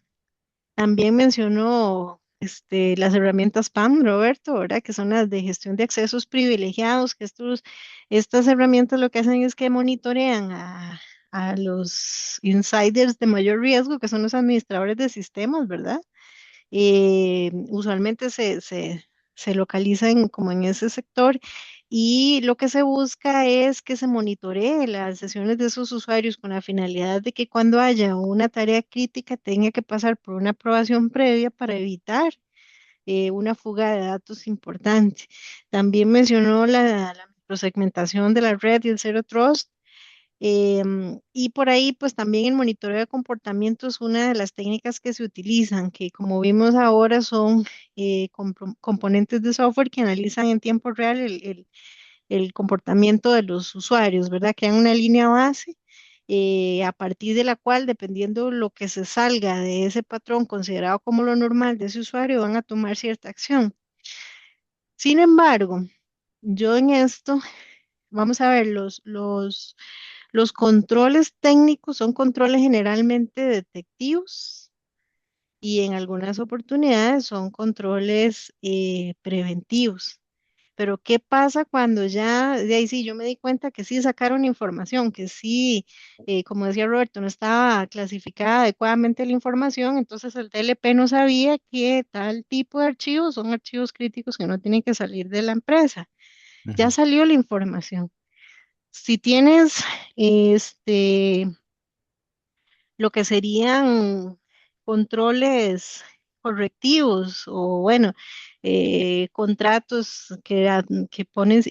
También mencionó las herramientas PAM, Roberto, ¿verdad? Que son las de gestión de accesos privilegiados, que estas herramientas lo que hacen es que monitorean a los insiders de mayor riesgo, que son los administradores de sistemas, ¿verdad? Usualmente se localizan como en ese sector y lo que se busca es que se monitoree las sesiones de esos usuarios con la finalidad de que cuando haya una tarea crítica tenga que pasar por una aprobación previa para evitar una fuga de datos importante. También mencionó la microsegmentación de la red y el Zero Trust. Y por ahí, pues también el monitoreo de comportamiento es una de las técnicas que se utilizan, que como vimos ahora son componentes de software que analizan en tiempo real el comportamiento de los usuarios, ¿verdad? Crean una línea base a partir de la cual, dependiendo lo que se salga de ese patrón considerado como lo normal de ese usuario, van a tomar cierta acción. Sin embargo, yo en esto, vamos a ver, los controles técnicos son controles generalmente detectivos y en algunas oportunidades son controles preventivos. Pero ¿qué pasa cuando ya, de ahí sí, yo me di cuenta que sí sacaron información, que sí, como decía Roberto, no estaba clasificada adecuadamente la información, entonces el TLP no sabía que tal tipo de archivos son archivos críticos que no tienen que salir de la empresa. Ya Ujú. salió la información. Si tienes, este, lo que serían controles correctivos o bueno, contratos que ponen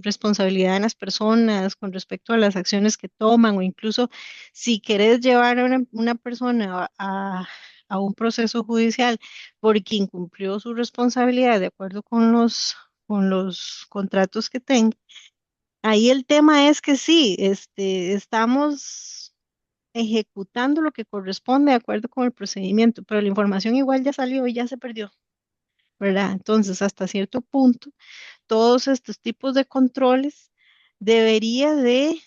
responsabilidad en las personas con respecto a las acciones que toman o incluso si querés llevar a una persona a un proceso judicial porque incumplió su responsabilidad de acuerdo con los contratos que tenga. Ahí el tema es que sí, estamos ejecutando lo que corresponde de acuerdo con el procedimiento, pero la información igual ya salió y ya se perdió, ¿verdad? Entonces, hasta cierto punto, todos estos tipos de controles debería de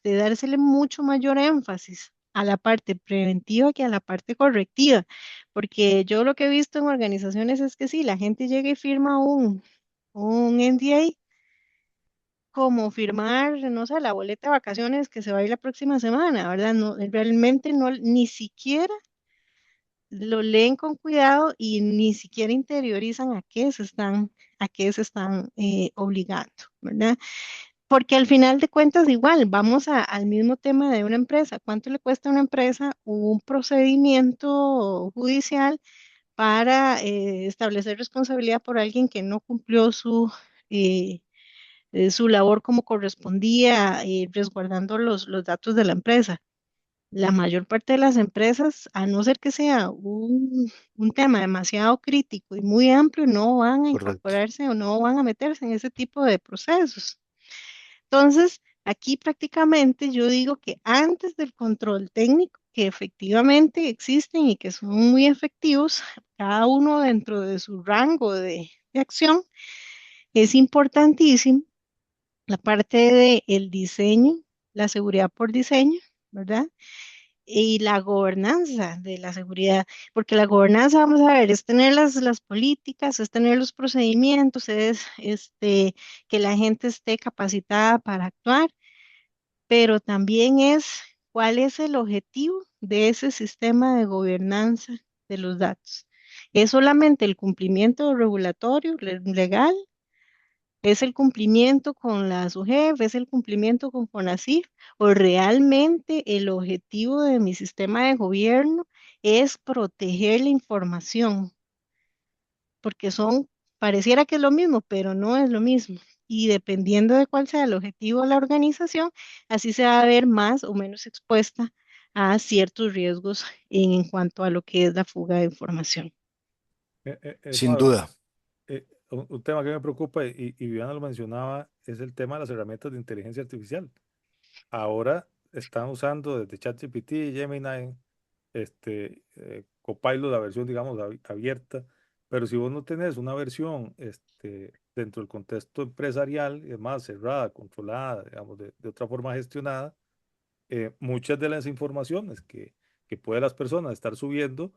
dársele mucho mayor énfasis a la parte preventiva que a la parte correctiva, porque yo lo que he visto en organizaciones es que sí, la gente llega y firma un NDA como firmar, no sé, la boleta de vacaciones que se va a ir la próxima semana, ¿verdad? No, realmente no, ni siquiera lo leen con cuidado y ni siquiera interiorizan a qué se están obligando, ¿verdad? Porque al final de cuentas, igual, vamos al mismo tema de una empresa. ¿Cuánto le cuesta a una empresa un procedimiento judicial para establecer responsabilidad por alguien que no cumplió eh, su labor como correspondía, resguardando los datos de la empresa? La mayor parte de las empresas, a no ser que sea un tema demasiado crítico y muy amplio, no van a Correcto. incorporarse o no van a meterse en ese tipo de procesos. Entonces, aquí prácticamente yo digo que antes del control técnico, que efectivamente existen y que son muy efectivos, cada uno dentro de su rango de acción, es importantísimo la parte del diseño, la seguridad por diseño, ¿verdad? Y la gobernanza de la seguridad, porque la gobernanza, vamos a ver, es tener las políticas, es tener los procedimientos, es que la gente esté capacitada para actuar, pero también es cuál es el objetivo de ese sistema de gobernanza de los datos. ¿Es solamente el cumplimiento regulatorio, legal? ¿Es el cumplimiento con la SUGEF? ¿Es el cumplimiento con CONACYT? ¿O realmente el objetivo de mi sistema de gobierno es proteger la información? Porque pareciera que es lo mismo, pero no es lo mismo. Y dependiendo de cuál sea el objetivo de la organización, así se va a ver más o menos expuesta a ciertos riesgos en cuanto a lo que es la fuga de información. Sin Fabio, duda. un tema que me preocupa y Viviana lo mencionaba es el tema de las herramientas de inteligencia artificial. Ahora están usando desde ChatGPT, Gemini, Copilot, la versión, digamos, abierta, pero si vos no tenés una versión dentro del contexto empresarial, es más cerrada, controlada, digamos, de otra forma gestionada, muchas de las informaciones que pueden las personas estar subiendo,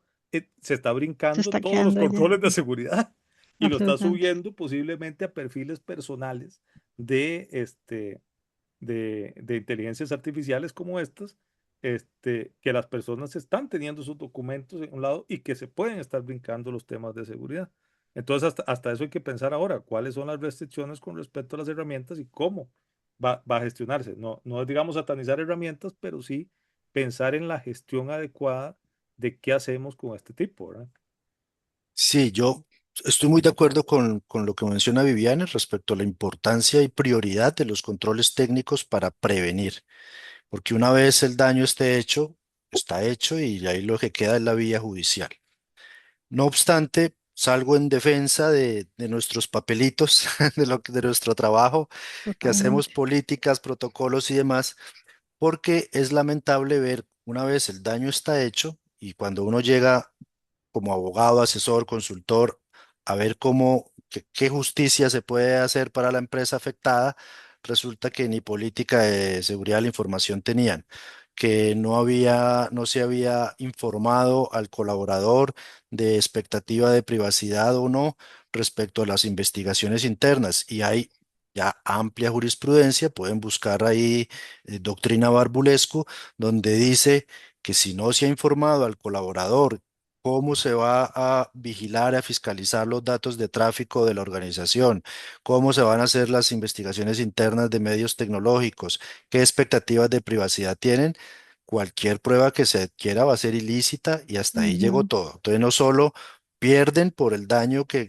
se está Se brincando está todos los quedando allá, controles de seguridad y lo está absolutamente. subiendo posiblemente a perfiles personales de, de inteligencias artificiales como estas, que las personas están teniendo sus documentos en un lado y que se pueden estar brincando los temas de seguridad. Entonces, hasta eso hay que pensar ahora, cuáles son las restricciones con respecto a las herramientas y cómo va a gestionarse. No, no es, digamos, satanizar herramientas, pero sí pensar en la gestión adecuada de qué hacemos con este tipo, ¿verdad? Sí, yo estoy muy de acuerdo con lo que menciona Viviane respecto a la importancia y prioridad de los controles técnicos para prevenir, porque una vez el daño esté hecho, está hecho y ahí lo que queda es la vía judicial. No obstante, salgo en defensa de nuestros papelitos, de nuestro trabajo, que hacemos Totalmente. políticas, protocolos y demás, porque es lamentable ver una vez el daño está hecho y cuando uno llega como abogado, asesor, consultor, a ver qué justicia se puede hacer para la empresa afectada, resulta que ni política de seguridad de la información tenían, que no se había informado al colaborador de expectativa de privacidad o no respecto a las investigaciones internas. Y hay ya amplia jurisprudencia, pueden buscar ahí doctrina Barbulescu, donde dice que si no se ha informado al colaborador cómo se va a vigilar, a fiscalizar los datos de tráfico de la organización, cómo se van a hacer las investigaciones internas de medios tecnológicos, qué expectativas de privacidad tienen. Cualquier prueba que se adquiera va a ser ilícita y hasta ahí llegó Ujú, todo. Entonces no solo pierden por el daño que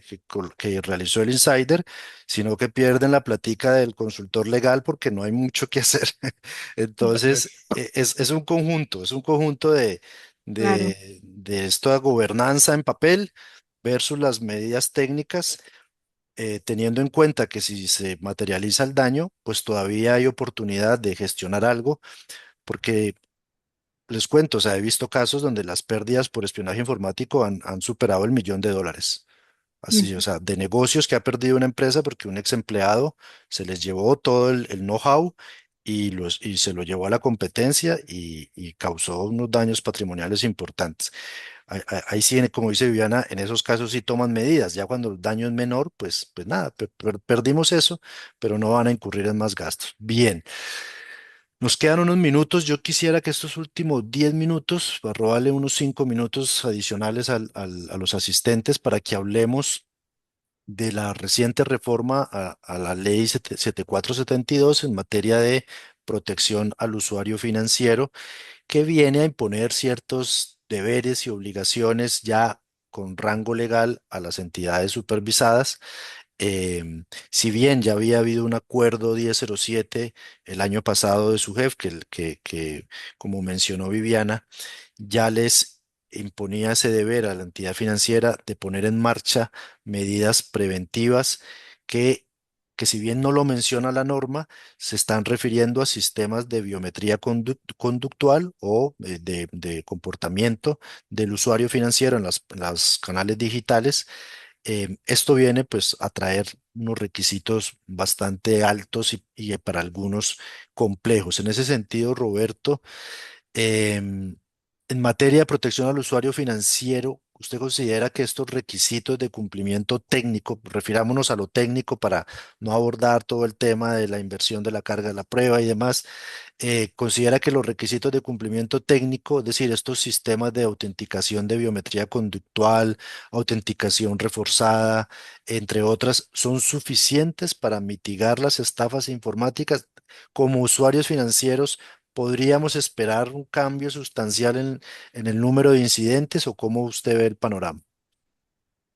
realizó el insider, sino que pierden la platica del consultor legal porque no hay mucho que hacer. Correcto. Entonces, es un conjunto claro. de esta gobernanza en papel versus las medidas técnicas, teniendo en cuenta que si se materializa el daño, pues todavía hay oportunidad de gestionar algo, porque les cuento, o sea, he visto casos donde las pérdidas por espionaje informático han superado el $1.000.000. Así, o Ujú, sea, de negocios que ha perdido una empresa porque un ex empleado se les llevó todo el know-how y se lo llevó a la competencia y causó unos daños patrimoniales importantes. Ahí sí, como dice Viviana, en esos casos sí toman medidas. Ya cuando el daño es menor, pues nada, perdimos eso, pero no van a incurrir en más gastos. Bien, nos quedan unos minutos. Yo quisiera que estos últimos 10 minutos, para robarle unos 5 minutos adicionales a los asistentes para que hablemos de la reciente reforma a la ley 7472 en materia de protección al usuario financiero, que viene a imponer ciertos deberes y obligaciones ya con rango legal a las entidades supervisadas. Si bien ya había habido un acuerdo 1007 el año pasado de su jefe, que como mencionó Viviana, ya les imponía ese deber a la entidad financiera de poner en marcha medidas preventivas que, que si bien no lo menciona la norma, se están refiriendo a sistemas de biometría conductual o de comportamiento del usuario financiero en las canales digitales. Esto viene pues a traer unos requisitos bastante altos y para algunos complejos. En ese sentido, Roberto, Em, en materia de protección al usuario financiero, ¿usted considera que estos requisitos de cumplimiento técnico, refirámonos a lo técnico para no abordar todo el tema de la inversión de la carga de la prueba y demás, considera que los requisitos de cumplimiento técnico, es decir, estos sistemas de autenticación de biometría conductual, autenticación reforzada, entre otras, son suficientes para mitigar las estafas informáticas? Como usuarios financieros, ¿podríamos esperar un cambio sustancial en el número de incidentes o cómo usted ve el panorama?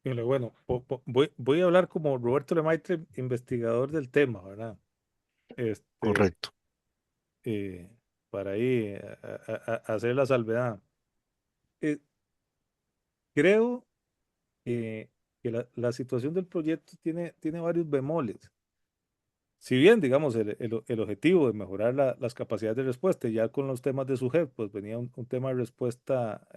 Híjole, bueno, voy a hablar como Roberto Lemaitre, investigador del tema, ¿verdad? Este, Correcto. eh, para ahí hacer la salvedad. Eh, creo que la situación del proyecto tiene varios bemoles. Si bien, digamos, el objetivo de mejorar las capacidades de respuesta, ya con los temas de su jefe, pues venía un tema de respuesta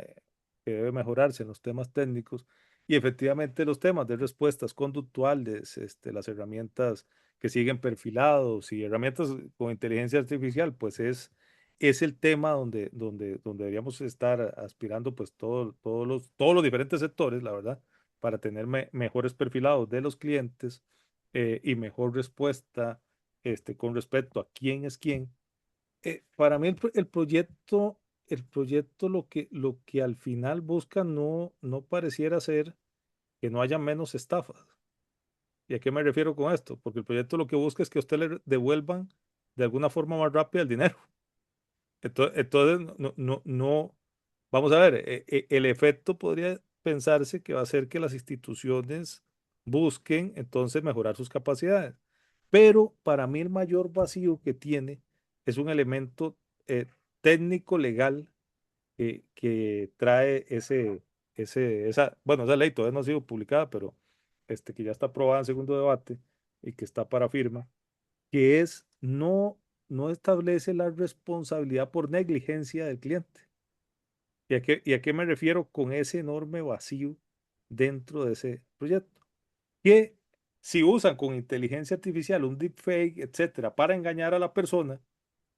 que debe mejorarse en los temas técnicos y efectivamente los temas de respuestas conductuales, las herramientas que siguen perfilados y herramientas con inteligencia artificial, pues es el tema donde deberíamos estar aspirando pues todos los diferentes sectores, la verdad, para tener mejores perfilados de los clientes y mejor respuesta con respecto a quién es quién. Para mí el proyecto lo que al final busca no pareciera ser que no haya menos estafas. ¿Y a qué me refiero con esto? Porque el proyecto lo que busca es que a usted le devuelvan de alguna forma más rápida el dinero. Entonces, vamos a ver, el efecto podría pensarse que va a ser que las instituciones busquen entonces mejorar sus capacidades. Pero para mí el mayor vacío que tiene es un elemento técnico legal que trae esa ley todavía no ha sido publicada, pero que ya está aprobada en segundo debate y que está para firma, que es no no establece la responsabilidad por negligencia del cliente. Y a qué me refiero con ese enorme vacío dentro de ese proyecto? Que si usan con inteligencia artificial un deepfake, etcétera, para engañar a la persona,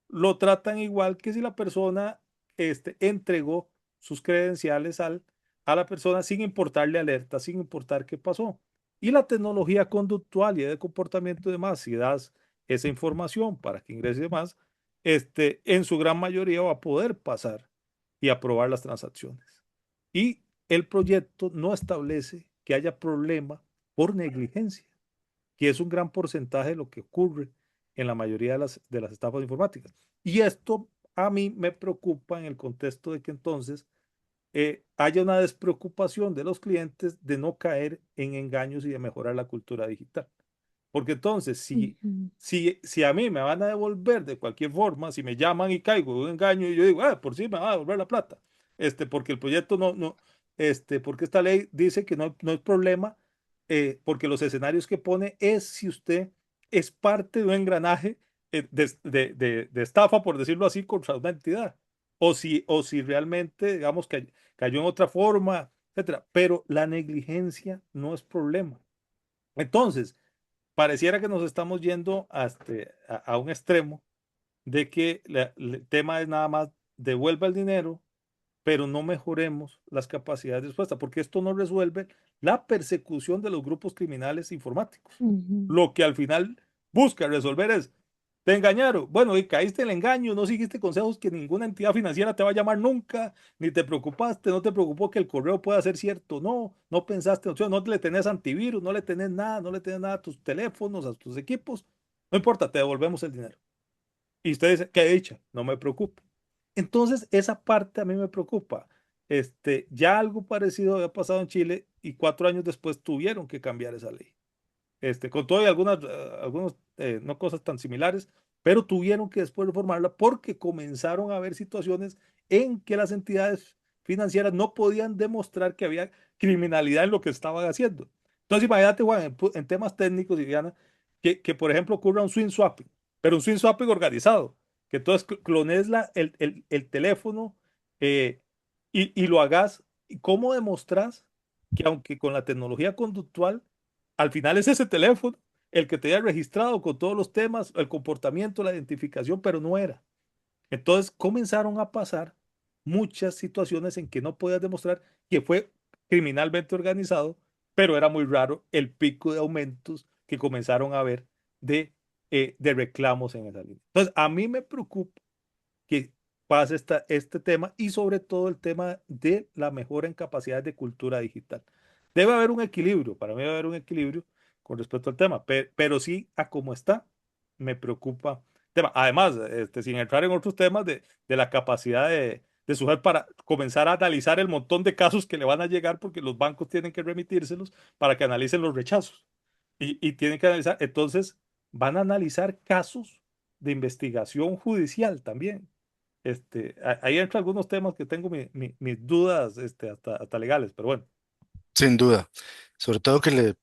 lo tratan igual que si la persona entregó sus credenciales a la persona sin importarle alerta, sin importar qué pasó. Y la tecnología conductual y de comportamiento y demás, si das esa información para que ingrese más, en su gran mayoría va a poder pasar y aprobar las transacciones. Y el proyecto no establece que haya problema por negligencia, que es un gran porcentaje de lo que ocurre en la mayoría de las estafas informáticas. Y esto a mí me preocupa en el contexto de que entonces haya una despreocupación de los clientes de no caer en engaños y de mejorar la cultura digital. Porque entonces, Ujú. si a mí me van a devolver de cualquier forma, si me llaman y caigo en un engaño y yo digo, por sí me van a devolver la plata, porque el proyecto porque esta ley dice que no hay problema, porque los escenarios que pone es si usted es parte de un engranaje de estafa, por decirlo así, contra una entidad, o si realmente, digamos, que cayó en otra forma, etcétera. Pero la negligencia no es problema. Entonces, pareciera que nos estamos yendo a un extremo de que el tema es nada más devuelva el dinero, pero no mejoremos las capacidades de respuesta, porque esto no resuelve la persecución de los grupos criminales informáticos. Ujú. Lo que al final busca resolver es, te engañaron, bueno, y caíste en el engaño, no seguiste consejos que ninguna entidad financiera te va a llamar nunca, ni te preocupaste, no te preocupó que el correo pueda ser cierto, no pensaste en opción, no le tenés antivirus, no le tenés nada a tus teléfonos, a tus equipos, no importa, te devolvemos el dinero. Y usted dice, qué dicha, no me preocupa. Entonces, esa parte a mí me preocupa. Ya algo parecido había pasado en Chile y 4 años después tuvieron que cambiar esa ley. Con todo y algunos no cosas tan similares, pero tuvieron que después reformarla porque comenzaron a haber situaciones en que las entidades financieras no podían demostrar que había criminalidad en lo que estaban haciendo. Entonces, imagínate, Juan, en temas técnicos, Viviana, que por ejemplo ocurra un swing swapping, pero un swing swapping organizado, que entonces clones el teléfono eh, y lo hagas. ¿Y cómo demostras que aunque con la tecnología conductual al final es ese teléfono el que te haya registrado con todos los temas, el comportamiento, la identificación, pero no era? Entonces comenzaron a pasar muchas situaciones en que no podías demostrar que fue criminalmente organizado, pero era muy raro el pico de aumentos que comenzaron a ver de reclamos en esa línea. Entonces, a mí me preocupa que pase este tema y sobre todo el tema de la mejora en capacidades de cultura digital. Debe haber un equilibrio, para mí debe haber un equilibrio con respecto al tema, pero sí a cómo está, me preocupa el tema. Además, sin entrar en otros temas de la capacidad de su para comenzar a analizar el montón de casos que le van a llegar porque los bancos tienen que remitírselos para que analicen los rechazos y tienen que analizar, entonces van a analizar casos de investigación judicial también. Ahí entran algunos temas que tengo mis dudas, hasta legales, pero bueno. Sin duda. Sobre todo que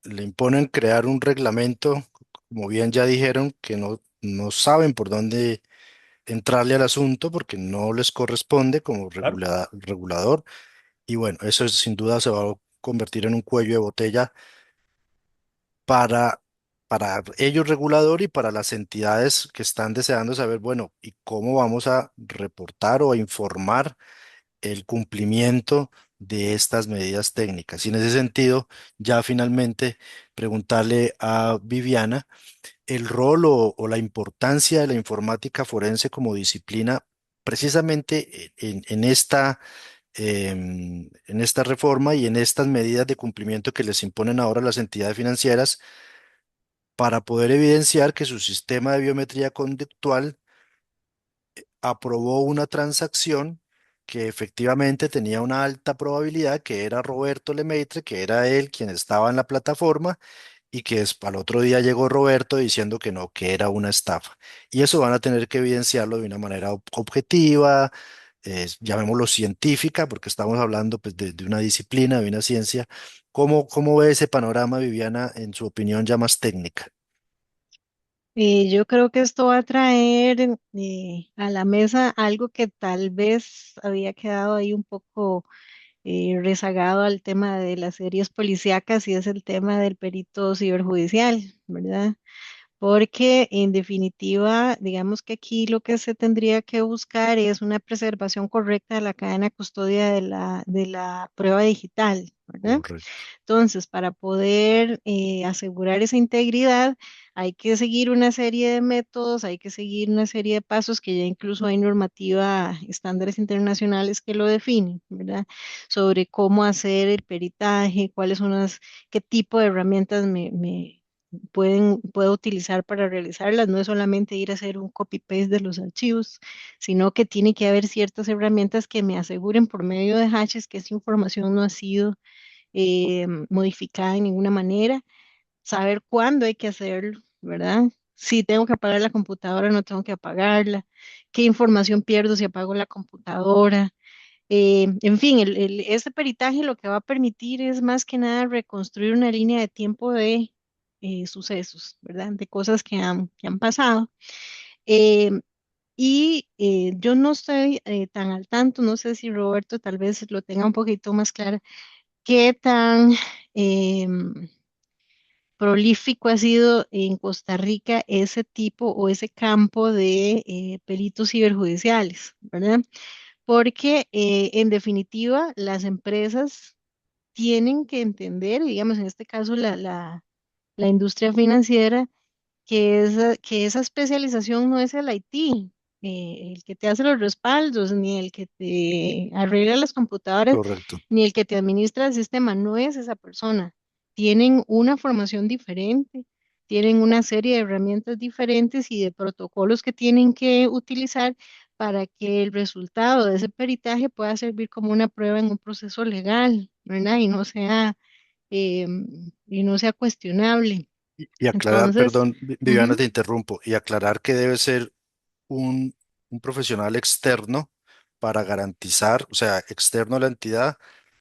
le imponen crear un reglamento, como bien ya dijeron, que no saben por dónde entrarle al asunto porque no les corresponde como Claro, regulador. Y bueno, eso sin duda se va a convertir en un cuello de botella para, para ellos regulador y para las entidades que están deseando saber, bueno, ¿y cómo vamos a reportar o a informar el cumplimiento de estas medidas técnicas? Y en ese sentido, ya finalmente preguntarle a Viviana el rol o la importancia de la informática forense como disciplina precisamente en esta reforma y en estas medidas de cumplimiento que les imponen ahora las entidades financieras para poder evidenciar que su sistema de biometría conductual aprobó una transacción que efectivamente tenía una alta probabilidad, que era Roberto Lemaitre, que era él quien estaba en la plataforma y que al otro día llegó Roberto diciendo que no, que era una estafa. Y eso van a tener que evidenciarlo de una manera objetiva, llamémoslo científica, porque estamos hablando pues, de una disciplina, de una ciencia. ¿Cómo ve ese panorama, Viviana, en su opinión ya más técnica? Yo creo que esto va a traer a la mesa algo que tal vez había quedado ahí un poco rezagado al tema de las series policíacas y es el tema del perito ciberjudicial, ¿verdad? Porque en definitiva, digamos que aquí lo que se tendría que buscar es una preservación correcta de la cadena de custodia de la prueba digital, ¿verdad? Correcto, Entonces, para poder asegurar esa integridad, hay que seguir una serie de métodos, hay que seguir una serie de pasos que ya incluso hay normativa, estándares internacionales que lo definen, ¿verdad? Sobre cómo hacer el peritaje, cuáles son qué tipo de herramientas puedo utilizar para realizarlas. No es solamente ir a hacer un copy-paste de los archivos, sino que tiene que haber ciertas herramientas que me aseguren por medio de hashes que esa información no ha sido modificada de ninguna manera, saber cuándo hay que hacerlo, ¿verdad? Si tengo que apagar la computadora, no tengo que apagarla, qué información pierdo si apago la computadora. En fin, ese peritaje lo que va a permitir es más que nada reconstruir una línea de tiempo de sucesos, ¿verdad? De cosas que han pasado. Eh, yo no estoy tan al tanto, no sé si Roberto tal vez lo tenga un poquito más claro, qué tan em, prolífico ha sido en Costa Rica ese tipo o ese campo de peritos ciberjudiciales, ¿verdad? Porque en definitiva las empresas tienen que entender, digamos en este caso la industria financiera, que esa especialización no es el IT, el que te hace los respaldos, ni el que te arregla las computadoras, correcto. ni el que te administra el sistema, no es esa persona. Tienen una formación diferente, tienen una serie de herramientas diferentes y de protocolos que tienen que utilizar para que el resultado de ese peritaje pueda servir como una prueba en un proceso legal, ¿verdad? Y no sea cuestionable. Y aclarar, Entonces, perdón, Viviana, ujú, te interrumpo, y aclarar que debe ser un, un profesional externo para garantizar, o sea, externo a la entidad,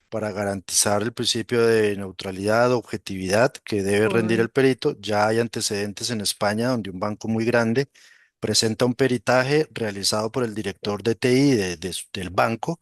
para garantizar el principio de neutralidad, objetividad que debe rendir el correcto. perito. Ya hay antecedentes en España donde un banco muy grande presenta un peritaje realizado por el director de TI del banco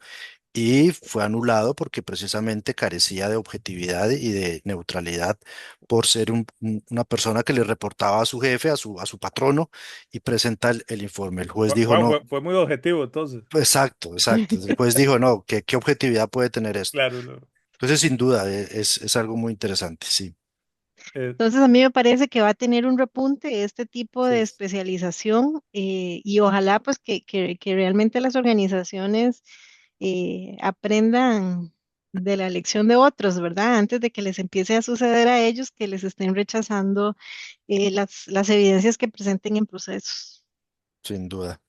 y fue anulado porque precisamente carecía de objetividad y de neutralidad por ser una persona que le reportaba a su jefe, a su patrono y presenta el informe. El juez dijo Bueno, no. fue muy objetivo entonces. Exacto, exacto. El juez dijo no, ¿qué objetividad puede tener esto? Claro, no. Entonces, sin duda, es algo muy interesante, sí, Eh, Entonces, a mí me parece que va a tener un repunte este tipo de sí. especialización y ojalá pues que realmente las organizaciones aprendan de la lección de otros, ¿verdad? Antes de que les empiece a suceder a ellos que les estén rechazando las evidencias que presenten en procesos. sin duda.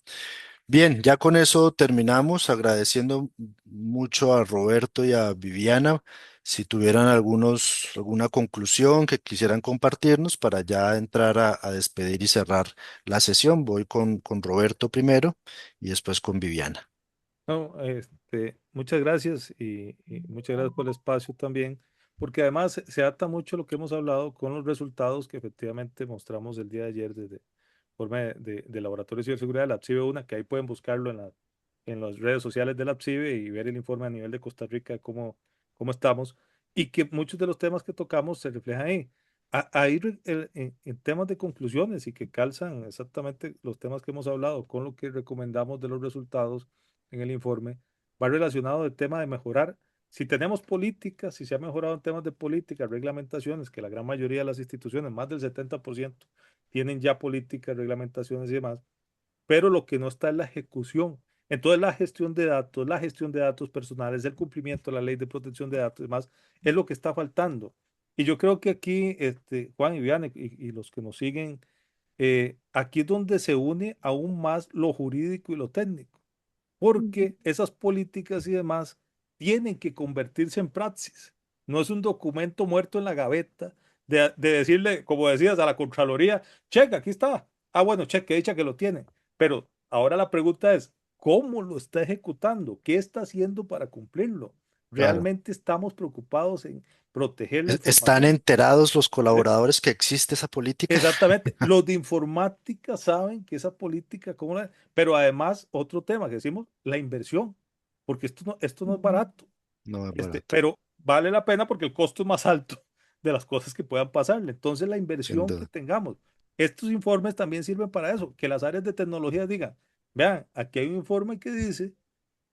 Bien, ya con eso terminamos, agradeciendo mucho a Roberto y a Viviana. Si tuvieran alguna conclusión que quisieran compartirnos para ya entrar a despedir y cerrar la sesión, voy con Roberto primero y después con Viviana. No, muchas gracias y muchas gracias por el espacio también, porque además se ata mucho lo que hemos hablado con los resultados que efectivamente mostramos el día de ayer desde forma de Laboratorio de Ciberseguridad de la APSIBE 1, que ahí pueden buscarlo en las redes sociales de la APSIBE y ver el informe a nivel de Costa Rica de cómo estamos y que muchos de los temas que tocamos se reflejan ahí. Ahí en temas de conclusiones y que calzan exactamente los temas que hemos hablado con lo que recomendamos de los resultados en el informe, va relacionado al tema de mejorar. Si tenemos políticas, si se ha mejorado en temas de políticas, reglamentaciones, que la gran mayoría de las instituciones, más del 70%, tienen ya políticas, reglamentaciones y demás, pero lo que no está es la ejecución. Entonces, la gestión de datos personales, el cumplimiento de la ley de protección de datos y demás, es lo que está faltando. Y yo creo que aquí, Juan y Viane y los que nos siguen, aquí es donde se une aún más lo jurídico y lo técnico Ujú. porque esas políticas y demás tienen que convertirse en praxis. No es un documento muerto en la gaveta de decirle, como decías, a la Contraloría, cheque, aquí está. Ah, bueno, cheque, dicha que lo tiene. Pero ahora la pregunta es, ¿cómo lo está ejecutando? ¿Qué está haciendo para cumplirlo? claro. ¿Realmente estamos preocupados en proteger la ¿Están información? enterados los ¿Eh? colaboradores que existe esa política? Exactamente. Los de informática saben que esa política, pero además otro tema que decimos, la inversión, porque esto no es Ujú. barato, No es barato, pero vale la pena porque el costo es más alto de las cosas que puedan pasarle. Entonces la sin inversión que duda. tengamos, estos informes también sirven para eso, que las áreas de tecnología digan, vean, aquí hay un informe que dice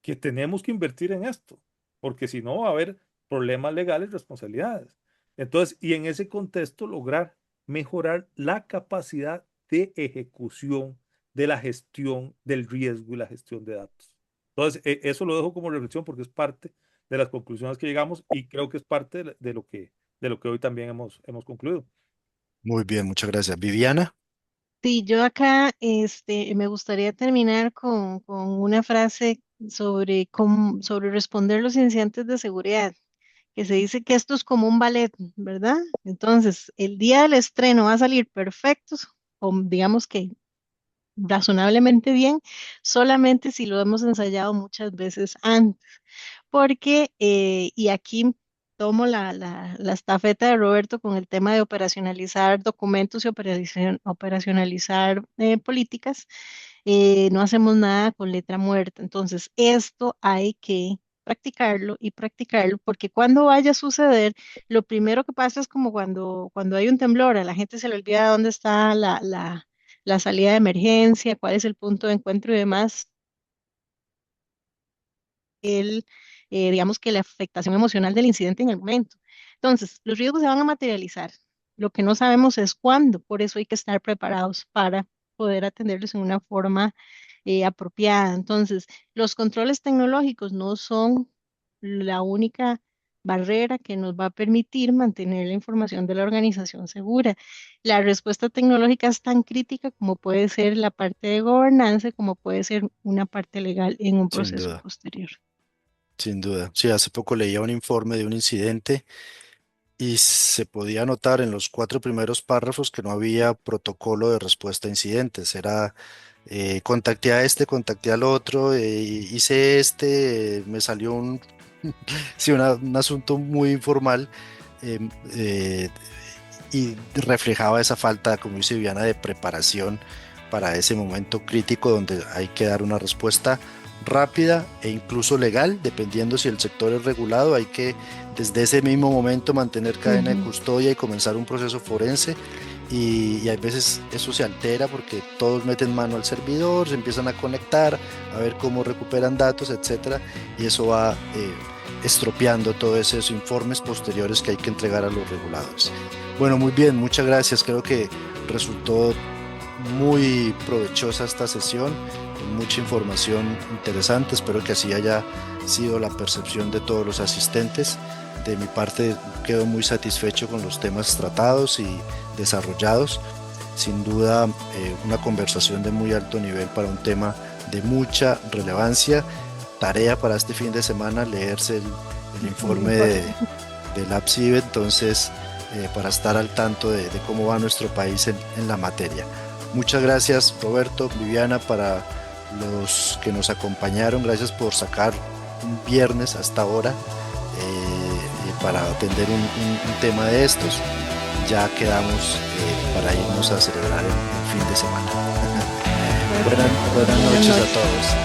que tenemos que invertir en esto, porque si no va a haber problemas legales, responsabilidades. Entonces, y en ese contexto, lograr mejorar la capacidad de ejecución de la gestión del riesgo y la gestión de datos. Entonces, eso lo dejo como reflexión porque es parte de las conclusiones que llegamos y creo que es parte de lo que hoy también hemos concluido. Muy bien, muchas gracias. Viviana, Sí, yo acá me gustaría terminar con una frase sobre responder los incidentes de seguridad, que se dice que esto es como un ballet, ¿verdad? Entonces, el día del estreno va a salir perfecto, o digamos que razonablemente bien, solamente si lo hemos ensayado muchas veces antes. Porque, y aquí tomo la estafeta de Roberto con el tema de operacionalizar documentos y operacionalizar políticas, no hacemos nada con letra muerta. Entonces, esto hay que practicarlo y practicarlo, porque cuando vaya a suceder, lo primero que pasa es como cuando hay un temblor, a la gente se le olvida dónde está la salida de emergencia, cuál es el punto de encuentro y demás digamos que la afectación emocional del incidente en el momento. Entonces, los riesgos se van a materializar. Lo que no sabemos es cuándo, por eso hay que estar preparados para poder atenderlos en una forma apropiada. Entonces, los controles tecnológicos no son la única barrera que nos va a permitir mantener la información de la organización segura. La respuesta tecnológica es tan crítica como puede ser la parte de gobernanza, como puede ser una parte legal en un sin proceso duda, posterior. sin duda. Sí, hace poco leía un informe de un incidente y se podía notar en los cuatro primeros párrafos que no había protocolo de respuesta a incidentes. Era contacté a este, contacté al otro, hice este, me salió sí, un asunto muy informal. em, eh, y reflejaba esa falta, como dice Viviana, de preparación para ese momento crítico donde hay que dar una respuesta rápida e incluso legal, dependiendo si el sector es regulado, hay que desde ese mismo momento mantener cadena de Ujú, custodia y comenzar un proceso forense. Y hay veces eso se altera porque todos meten mano al servidor, se empiezan a conectar, a ver cómo recuperan datos, etcétera, y eso va estropeando todos esos informes posteriores que hay que entregar a los reguladores. Bueno, muy bien, muchas gracias. Creo que resultó muy provechosa esta sesión, con mucha información interesante. Espero que así haya sido la percepción de todos los asistentes. De mi parte, quedo muy satisfecho con los temas tratados y desarrollados. Sin duda, una conversación de muy alto nivel para un tema de mucha relevancia. Tarea para este fin de semana, leerse el el informe informe. del APSIB, entonces, para estar al tanto de cómo va nuestro país en la materia. Muchas gracias, Roberto, Viviana, para los que nos acompañaron. Gracias por sacar un viernes hasta ahora para atender un tema de estos. Ya quedamos para irnos a celebrar el fin de semana. Perfecto. Buenas Buenas noches a noches. todos.